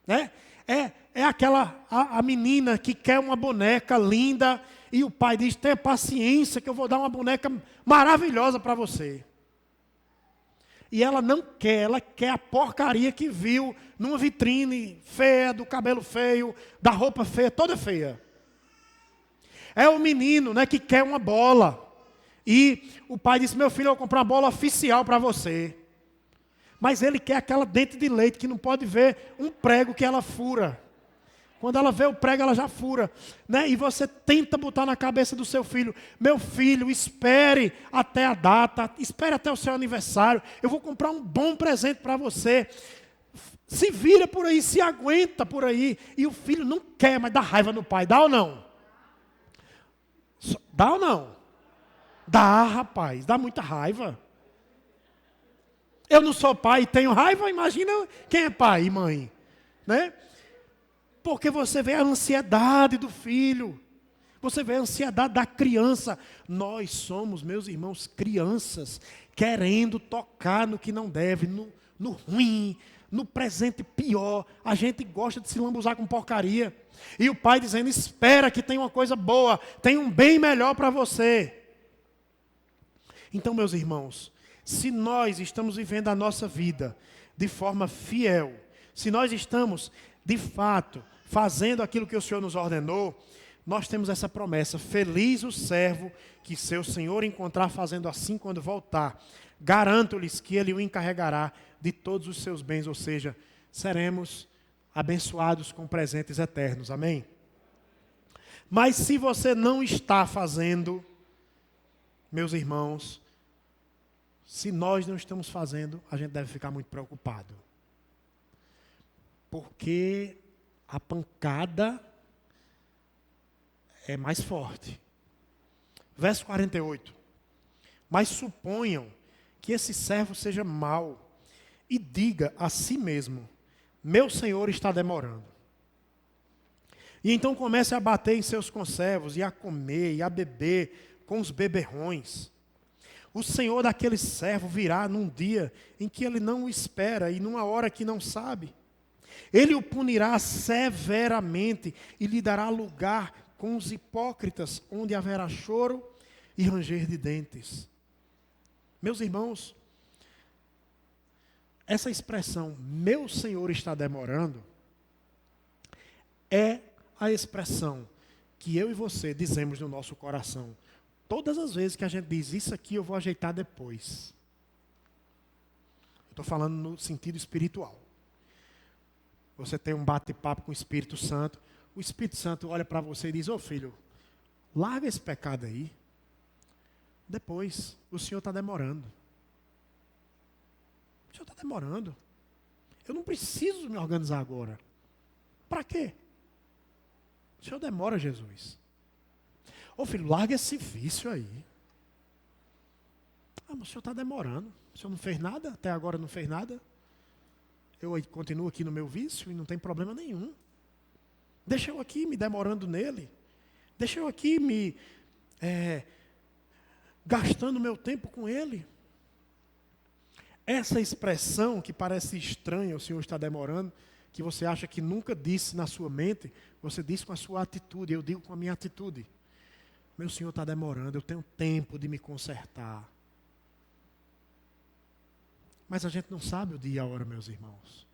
É aquela a menina que quer uma boneca linda e o pai diz: tenha paciência que eu vou dar uma boneca maravilhosa para você. E ela não quer, ela quer a porcaria que viu numa vitrine feia, do cabelo feio, da roupa feia, toda feia. É o menino, que quer uma bola. E o pai diz: meu filho, eu vou comprar uma bola oficial para você. Mas ele quer aquela dente de leite que não pode ver um prego que ela fura. Quando ela vê o prego, ela já fura. E você tenta botar na cabeça do seu filho: meu filho, espere até a data, espere até o seu aniversário, eu vou comprar um bom presente para você. Se vira por aí, se aguenta por aí. E o filho não quer, mas dá raiva no pai. Dá ou não? Dá ou não? Dá, rapaz, dá muita raiva. Eu não sou pai e tenho raiva, imagina quem é pai e mãe, Porque você vê a ansiedade do filho, você vê a ansiedade da criança. Nós somos, meus irmãos, crianças, querendo tocar no que não deve, no ruim, no presente pior. A gente gosta de se lambuzar com porcaria. E o pai dizendo: espera que tem uma coisa boa, tem um bem melhor para você. Então, meus irmãos, se nós estamos vivendo a nossa vida de forma fiel, se nós estamos, de fato, fazendo aquilo que o Senhor nos ordenou, nós temos essa promessa: feliz o servo que seu Senhor encontrar fazendo assim quando voltar. Garanto-lhes que Ele o encarregará de todos os seus bens, ou seja, seremos abençoados com presentes eternos. Amém? Mas se você não está fazendo, meus irmãos, se nós não estamos fazendo, a gente deve ficar muito preocupado. Porque a pancada é mais forte. Verso 48. Mas suponham que esse servo seja mau e diga a si mesmo: meu senhor está demorando. E então comece a bater em seus conservos, e a comer, e a beber com os beberrões. O senhor daquele servo virá num dia em que ele não o espera e numa hora que não sabe. Ele o punirá severamente e lhe dará lugar com os hipócritas, onde haverá choro e ranger de dentes. Meus irmãos, essa expressão, meu senhor está demorando, é a expressão que eu e você dizemos no nosso coração. Todas as vezes que a gente diz, isso aqui eu vou ajeitar depois. Estou falando no sentido espiritual. Você tem um bate-papo com o Espírito Santo. O Espírito Santo olha para você e diz, ô filho, larga esse pecado aí. Depois, o Senhor está demorando. O Senhor está demorando. Eu não preciso me organizar agora. Para quê? O Senhor demora, Jesus. Ô filho, larga esse vício aí. Ah, mas o Senhor está demorando. O Senhor não fez nada, até agora não fez nada. Eu continuo aqui no meu vício e não tem problema nenhum. Deixa eu aqui me demorando nele. Deixa eu aqui me gastando meu tempo com ele. Essa expressão que parece estranha, o Senhor está demorando, que você acha que nunca disse na sua mente, você diz com a sua atitude, eu digo com a minha atitude. Meu Senhor está demorando, eu tenho tempo de me consertar. Mas a gente não sabe o dia e a hora, meus irmãos.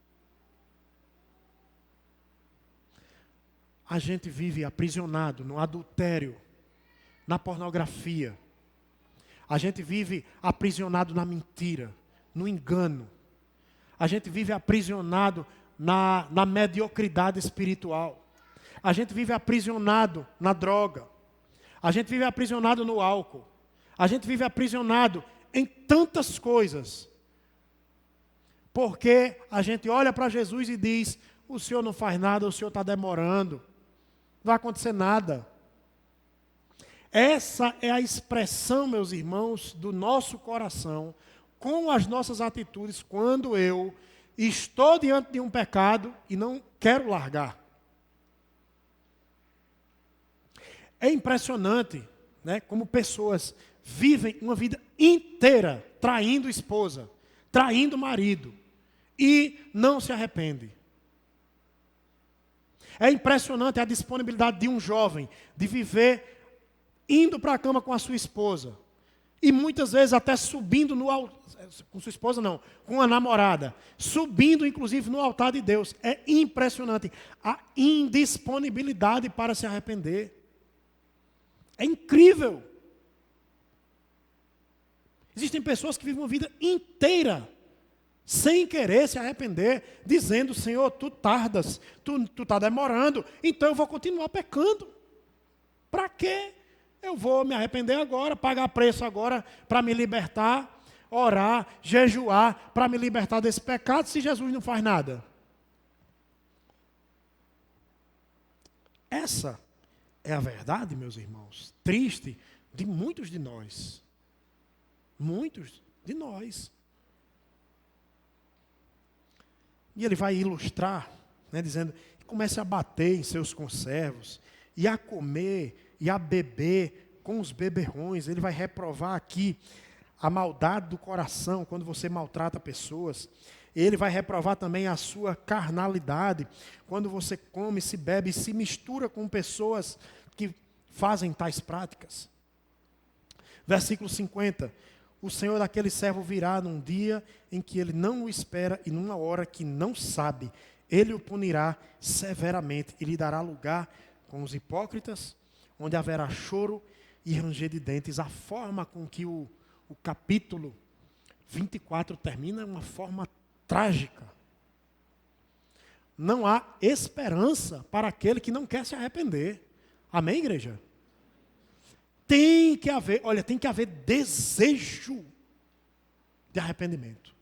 A gente vive aprisionado no adultério, na pornografia. A gente vive aprisionado na mentira, no engano. A gente vive aprisionado na mediocridade espiritual. A gente vive aprisionado na droga. A gente vive aprisionado no álcool. A gente vive aprisionado em tantas coisas. Porque a gente olha para Jesus e diz, o Senhor não faz nada, o Senhor está demorando. Não vai acontecer nada. Essa é a expressão, meus irmãos, do nosso coração, com as nossas atitudes, quando eu estou diante de um pecado e não quero largar. É impressionante, né, como pessoas vivem uma vida inteira traindo esposa, traindo marido, e não se arrepende. É impressionante a disponibilidade de um jovem de viver indo para a cama com a sua esposa. E muitas vezes até subindo no altar, com sua esposa não, com a namorada. Subindo inclusive no altar de Deus. É impressionante a indisponibilidade para se arrepender. É incrível. Existem pessoas que vivem uma vida inteira sem querer se arrepender, dizendo, Senhor, tu tardas, tu está demorando, então eu vou continuar pecando. Para quê? Eu vou me arrepender agora, pagar preço agora para me libertar, orar, jejuar, para me libertar desse pecado, se Jesus não faz nada. Essa é a verdade, meus irmãos, triste de muitos de nós. Muitos de nós. E ele vai ilustrar, né, dizendo, comece a bater em seus conservos, e a comer, e a beber com os beberrões. Ele vai reprovar aqui a maldade do coração, quando você maltrata pessoas. Ele vai reprovar também a sua carnalidade, quando você come, se bebe e se mistura com pessoas que fazem tais práticas. Versículo 50. O Senhor daquele servo virá num dia em que ele não o espera e numa hora que não sabe. Ele o punirá severamente e lhe dará lugar com os hipócritas, onde haverá choro e ranger de dentes. A forma com que o capítulo 24 termina é uma forma trágica. Não há esperança para aquele que não quer se arrepender. Amém, igreja? Tem que haver desejo de arrependimento.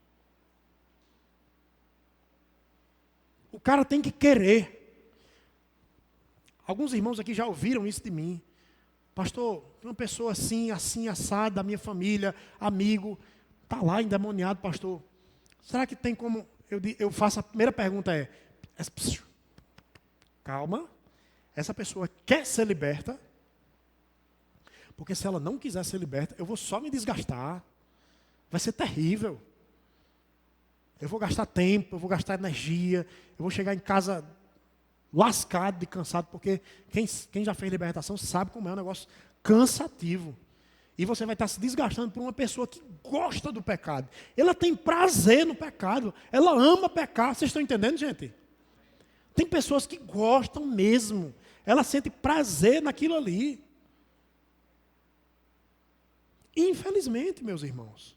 O cara tem que querer. Alguns irmãos aqui já ouviram isso de mim. Pastor, uma pessoa assim, assada, da minha família, amigo, está lá endemoniado, pastor. Será que tem como... Eu faço a primeira pergunta calma, essa pessoa quer ser liberta, porque se ela não quiser ser liberta, eu vou só me desgastar. Vai ser terrível. Eu vou gastar tempo, eu vou gastar energia, eu vou chegar em casa lascado de cansado, porque quem já fez libertação sabe como é um negócio cansativo. E você vai estar se desgastando por uma pessoa que gosta do pecado. Ela tem prazer no pecado, ela ama pecar. Vocês estão entendendo, gente? Tem pessoas que gostam mesmo. Ela sente prazer naquilo ali. Infelizmente, meus irmãos.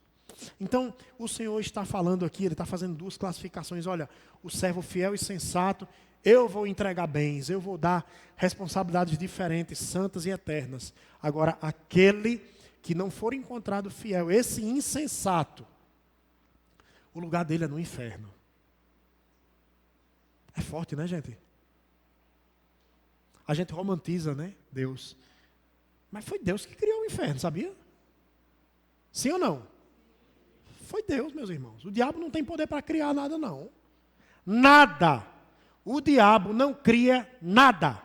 Então, o Senhor está falando aqui, Ele está fazendo duas classificações. Olha, o servo fiel e sensato, eu vou entregar bens, eu vou dar responsabilidades diferentes, santas e eternas. Agora, aquele que não for encontrado fiel, esse insensato, o lugar dele é no inferno. É forte, né, gente? A gente romantiza, né, Deus. Mas foi Deus que criou o inferno, sabia? Sim ou não? Foi Deus, meus irmãos. O diabo não tem poder para criar nada, não. Nada. O diabo não cria nada.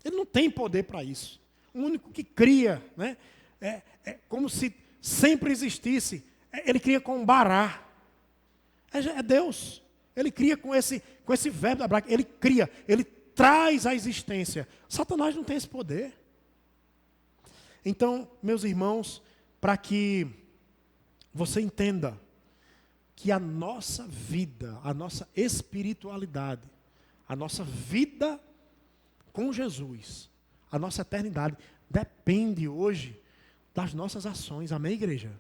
Ele não tem poder para isso. O único que cria, né, é como se sempre existisse. Ele cria com um bará. É Deus. Ele cria com esse verbo da braca. Ele cria, ele traz à existência. Satanás não tem esse poder. Então, meus irmãos, para que você entenda que a nossa vida, a nossa espiritualidade, a nossa vida com Jesus, a nossa eternidade, depende hoje das nossas ações. Amém, igreja?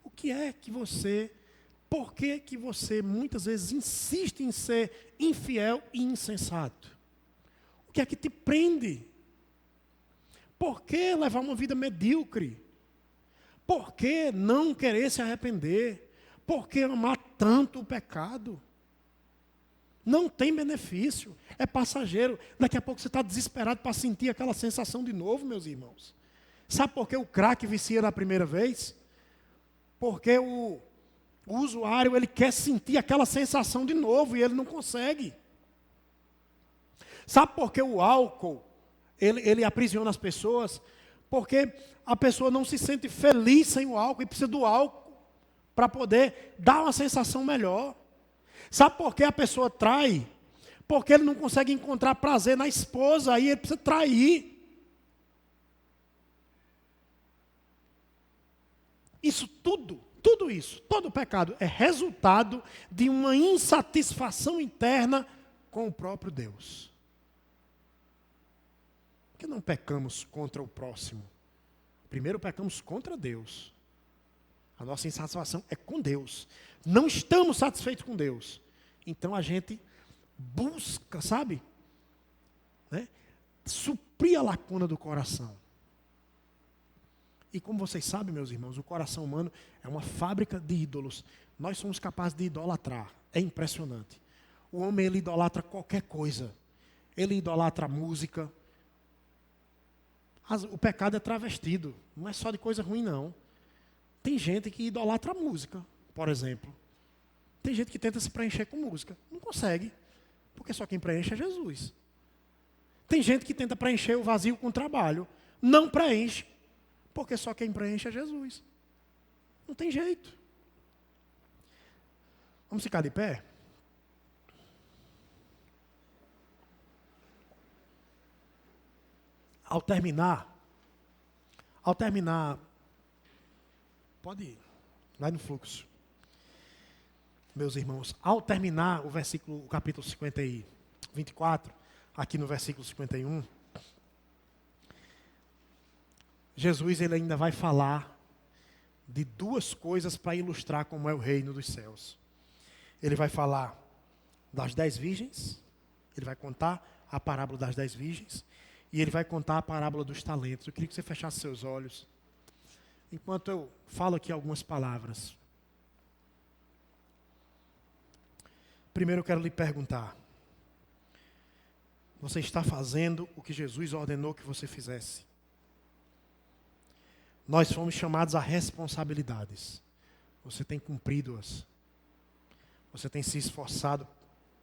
O que é que você... Por que que você muitas vezes insiste em ser infiel e insensato? O que é que te prende? Por que levar uma vida medíocre? Por que não querer se arrepender? Por que amar tanto o pecado? Não tem benefício, é passageiro. Daqui a pouco você está desesperado para sentir aquela sensação de novo, meus irmãos. Sabe por que o crack vicia na primeira vez? Porque o usuário, ele quer sentir aquela sensação de novo e ele não consegue. Sabe por que o álcool, ele aprisiona as pessoas? Porque a pessoa não se sente feliz sem o álcool e precisa do álcool para poder dar uma sensação melhor. Sabe por que a pessoa trai? Porque ele não consegue encontrar prazer na esposa, aí ele precisa trair. Isso tudo isso, todo o pecado é resultado de uma insatisfação interna com o próprio Deus. Por que não pecamos contra o próximo? Primeiro pecamos contra Deus. A nossa insatisfação é com Deus. Não estamos satisfeitos com Deus. Então a gente busca, sabe? Né? Suprir a lacuna do coração. E como vocês sabem, meus irmãos, o coração humano é uma fábrica de ídolos. Nós somos capazes de idolatrar. É impressionante. O homem, ele idolatra qualquer coisa. Ele idolatra a música. O pecado é travestido. Não é só de coisa ruim, não. Tem gente que idolatra a música, por exemplo. Tem gente que tenta se preencher com música. Não consegue. Porque só quem preenche é Jesus. Tem gente que tenta preencher o vazio com trabalho. Não preenche. Porque só quem preenche é Jesus. Não tem jeito. Vamos ficar de pé? Ao terminar, pode ir, vai no fluxo. Meus irmãos, ao terminar o capítulo 24, aqui no versículo 51, Jesus ele ainda vai falar de duas coisas para ilustrar como é o reino dos céus. Ele vai falar das 10 virgens, ele vai contar a parábola das 10 virgens, e ele vai contar a parábola dos talentos. Eu queria que você fechasse seus olhos, enquanto eu falo aqui algumas palavras. Primeiro eu quero lhe perguntar, você está fazendo o que Jesus ordenou que você fizesse? Nós fomos chamados a responsabilidades. Você tem cumprido-as. Você tem se esforçado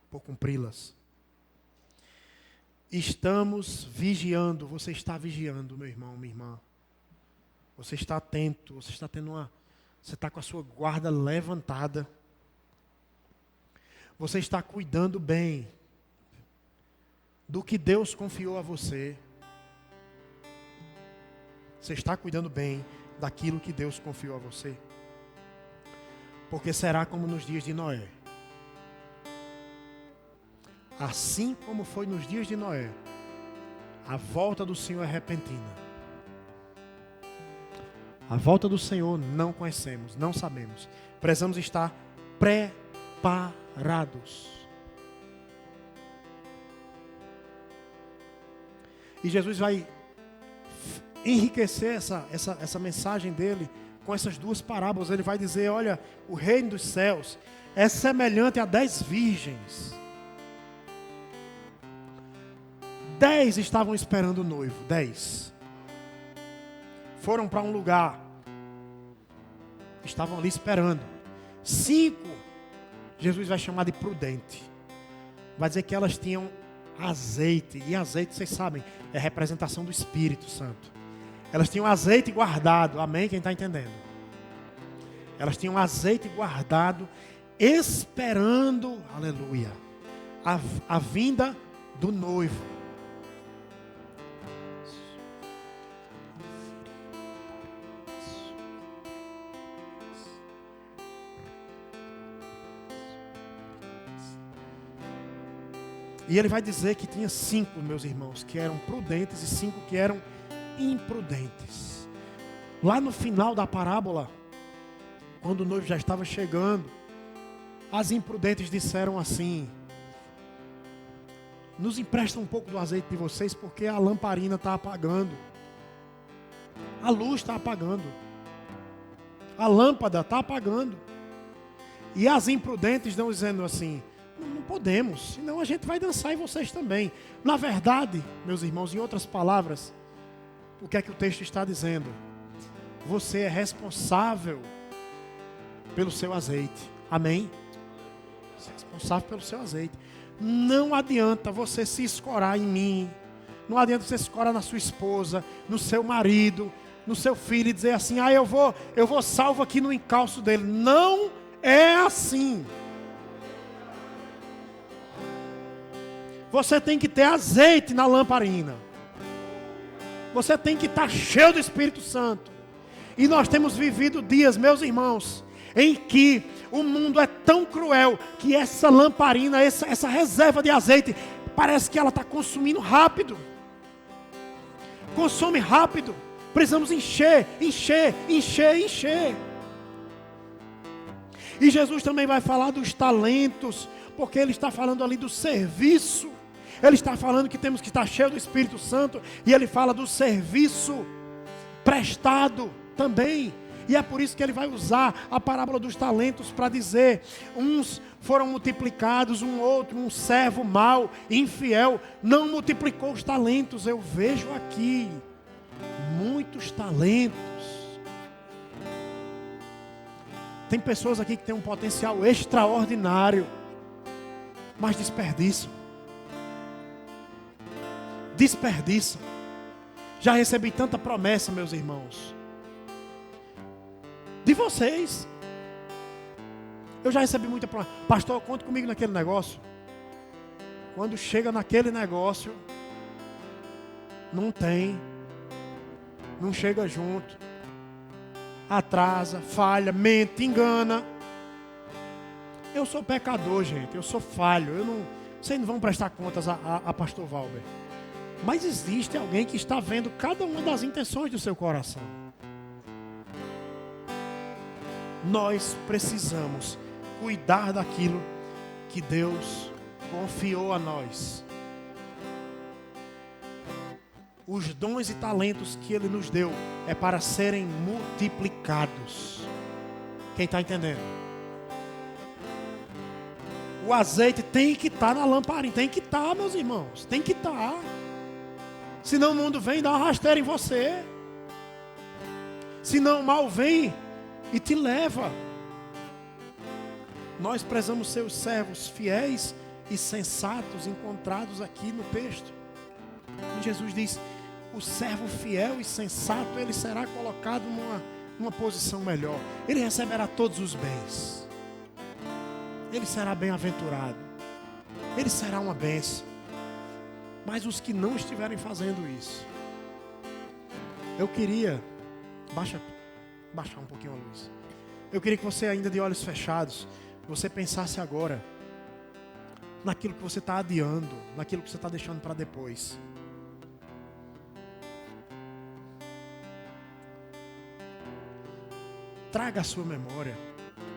por cumpri-las. Estamos vigiando. Você está vigiando, meu irmão, minha irmã. Você está atento. Você está com a sua guarda levantada. Você está cuidando bem do que Deus confiou a você. Você está cuidando bem daquilo que Deus confiou a você? Porque será como nos dias de Noé. assim como foi nos dias de Noé, a volta do Senhor é repentina. A volta do Senhor não conhecemos, não sabemos. Precisamos estar preparados. E Jesus vai enriquecer essa mensagem dele com essas duas parábolas. Ele vai dizer, olha, o reino dos céus é semelhante a 10 virgens. 10 estavam esperando o noivo, 10. Foram para um lugar, estavam ali esperando. 5, Jesus vai chamar de prudente. Vai dizer que elas tinham azeite, e azeite, vocês sabem, é representação do Espírito Santo. Elas tinham azeite guardado, amém? Quem está entendendo? Elas tinham azeite guardado, esperando, aleluia, a vinda do noivo. E ele vai dizer que tinha 5, meus irmãos, que eram prudentes e 5 que eram imprudentes. Lá no final da parábola, quando o noivo já estava chegando, as imprudentes disseram assim: nos emprestam um pouco do azeite de vocês, porque a lamparina está apagando. A luz está apagando. A lâmpada está apagando. E as imprudentes estão dizendo assim: não podemos, senão a gente vai dançar e vocês também. Na verdade, meus irmãos, em outras palavras, o que é que o texto está dizendo? Você é responsável pelo seu azeite. Amém? Você é responsável pelo seu azeite. Não adianta você se escorar em mim. Não adianta você se escorar na sua esposa, no seu marido, no seu filho e dizer assim: eu vou salvo aqui no encalço dele. Não é assim. Você tem que ter azeite na lamparina. Você tem que estar cheio do Espírito Santo. E nós temos vivido dias, meus irmãos, em que o mundo é tão cruel que essa lamparina, essa reserva de azeite, parece que ela está consumindo rápido. Consome rápido. Precisamos encher. E Jesus também vai falar dos talentos, porque ele está falando ali do serviço. Ele está falando que temos que estar cheio do Espírito Santo. E ele fala do serviço prestado também. E é por isso que ele vai usar a parábola dos talentos para dizer: uns foram multiplicados, um servo mau, infiel, não multiplicou os talentos. Eu vejo aqui muitos talentos. Tem pessoas aqui que têm um potencial extraordinário, mas desperdiçam. Já recebi tanta promessa, meus irmãos, de vocês. Eu já recebi muita promessa. Pastor, conta comigo naquele negócio. Quando chega naquele negócio, não tem, não chega junto, atrasa, falha, mente, engana. Eu sou pecador, gente, eu sou falho. Vocês não vão prestar contas a pastor Valber. Mas existe alguém que está vendo cada uma das intenções do seu coração. Nós precisamos cuidar daquilo que Deus confiou a nós. Os dons e talentos que Ele nos deu é para serem multiplicados. Quem está entendendo? O azeite tem que estar na lamparina. Tem que estar, meus irmãos. Tem que estar. Senão o mundo vem e dá uma rasteira em você. Senão o mal vem e te leva. Nós precisamos ser os servos fiéis e sensatos encontrados aqui no texto. E Jesus diz: o servo fiel e sensato, ele será colocado numa posição melhor. Ele receberá todos os bens. Ele será bem-aventurado. Ele será uma bênção. Mas os que não estiverem fazendo isso, eu queria baixar um pouquinho a luz. Eu queria que você, ainda de olhos fechados, você pensasse agora naquilo que você está adiando, naquilo que você está deixando para depois. Traga a sua memória.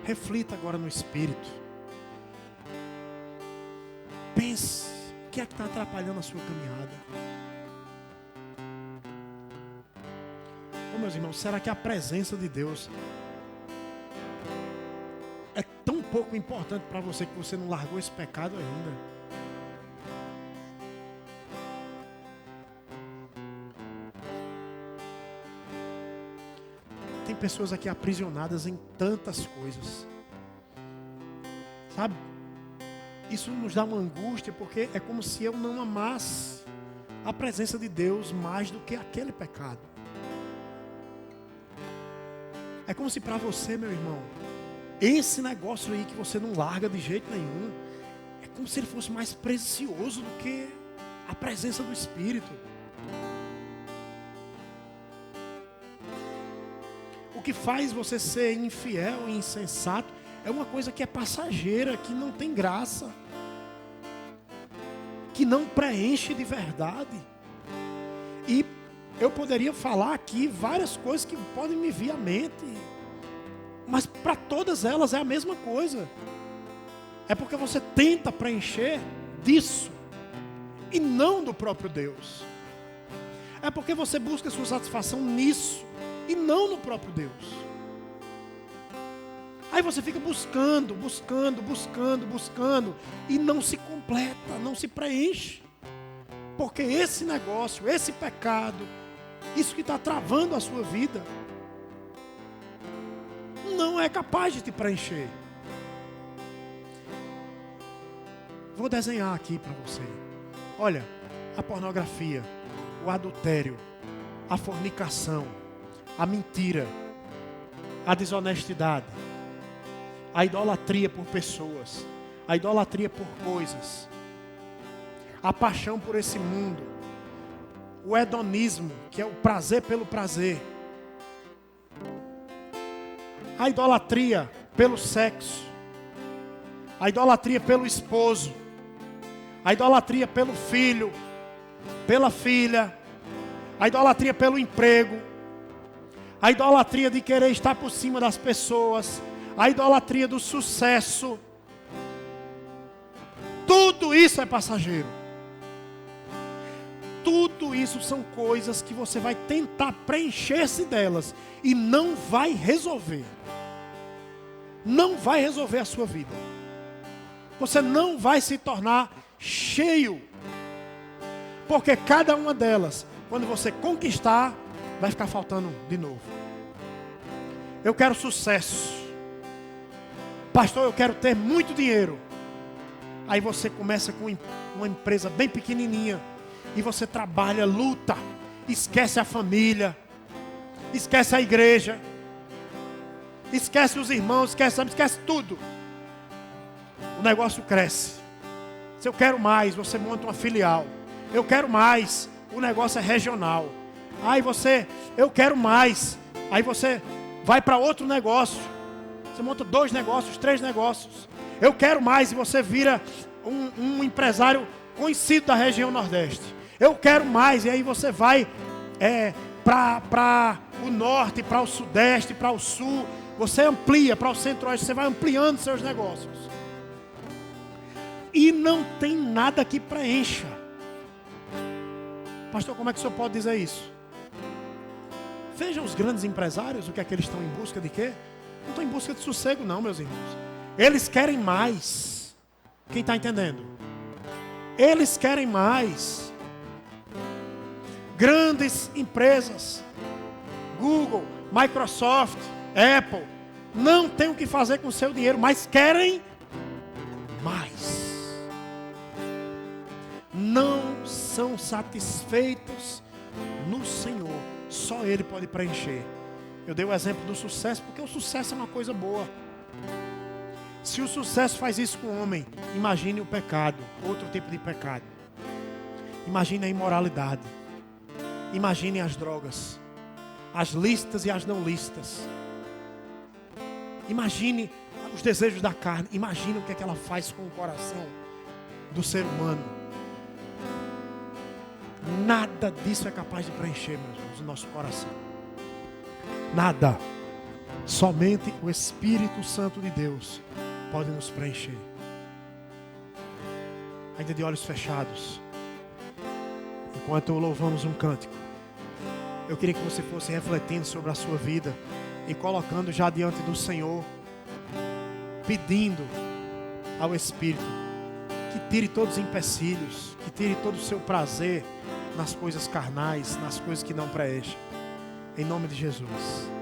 Reflita agora no Espírito. Pense, o que é que está atrapalhando a sua caminhada? Meus irmãos, será que a presença de Deus é tão pouco importante para você que você não largou esse pecado ainda? Tem pessoas aqui aprisionadas em tantas coisas, sabe? Isso nos dá uma angústia, porque é como se eu não amasse a presença de Deus mais do que aquele pecado. É como se para você, meu irmão, esse negócio aí que você não larga de jeito nenhum, é como se ele fosse mais precioso do que a presença do Espírito. O que faz você ser infiel e insensato é uma coisa que é passageira, que não tem graça, que não preenche de verdade. E eu poderia falar aqui várias coisas que podem me vir à mente, mas para todas elas é a mesma coisa. É porque você tenta preencher disso e não do próprio Deus. É porque você busca sua satisfação nisso e não no próprio Deus. Aí você fica buscando e não se completa, não se preenche. Porque esse negócio, esse pecado, isso que está travando a sua vida, não é capaz de te preencher. Vou desenhar aqui para você. Olha, a pornografia, o adultério, a fornicação, a mentira, a desonestidade, a idolatria por pessoas, a idolatria por coisas, a paixão por esse mundo, o hedonismo, que é o prazer pelo prazer, a idolatria pelo sexo, a idolatria pelo esposo, a idolatria pelo filho, pela filha, a idolatria pelo emprego, a idolatria de querer estar por cima das pessoas, a idolatria do sucesso. Tudo isso é passageiro. Tudo isso são coisas que você vai tentar preencher-se delas e não vai resolver. Não vai resolver a sua vida. Você não vai se tornar cheio. Porque cada uma delas, quando você conquistar, vai ficar faltando de novo. Eu quero sucesso. Pastor, eu quero ter muito dinheiro. Aí você começa com uma empresa bem pequenininha. E você trabalha, luta. Esquece a família. Esquece a igreja. Esquece os irmãos, esquece tudo. O negócio cresce. Se eu quero mais, você monta uma filial. Eu quero mais, o negócio é regional. Aí você, eu quero mais. Aí você vai para outro negócio. Você monta 2 negócios, 3 negócios. Eu quero mais e você vira um empresário conhecido da região Nordeste. Eu quero mais e aí você vai para o Norte, para o Sudeste, para o Sul. Você amplia para o Centro-Oeste, você vai ampliando seus negócios. E não tem nada que preencha. Pastor, como é que o senhor pode dizer isso? Veja os grandes empresários, o que é que eles estão em busca de quê? Não estão em busca de sossego não, meus irmãos. Eles querem mais. Quem está entendendo? Eles querem mais. Grandes empresas, Google, Microsoft, Apple, não tem o que fazer com o seu dinheiro, mas querem mais. Não são satisfeitos no Senhor. Só Ele pode preencher. Eu dei o exemplo do sucesso, porque o sucesso é uma coisa boa. Se o sucesso faz isso com o homem, imagine o pecado, outro tipo de pecado. Imagine a imoralidade. Imagine as drogas, as lícitas e as não lícitas. Imagine os desejos da carne. Imagine o que é que ela faz com o coração. do ser humano. Nada disso é capaz de preencher, meus irmãos, o nosso coração. Nada. Somente o Espírito Santo de Deus pode nos preencher. Ainda de olhos fechados, enquanto louvamos um cântico, eu queria que você fosse refletindo sobre a sua vida e colocando já diante do Senhor, pedindo ao Espírito que tire todos os empecilhos, que tire todo o seu prazer nas coisas carnais, nas coisas que não preenchem. Em nome de Jesus.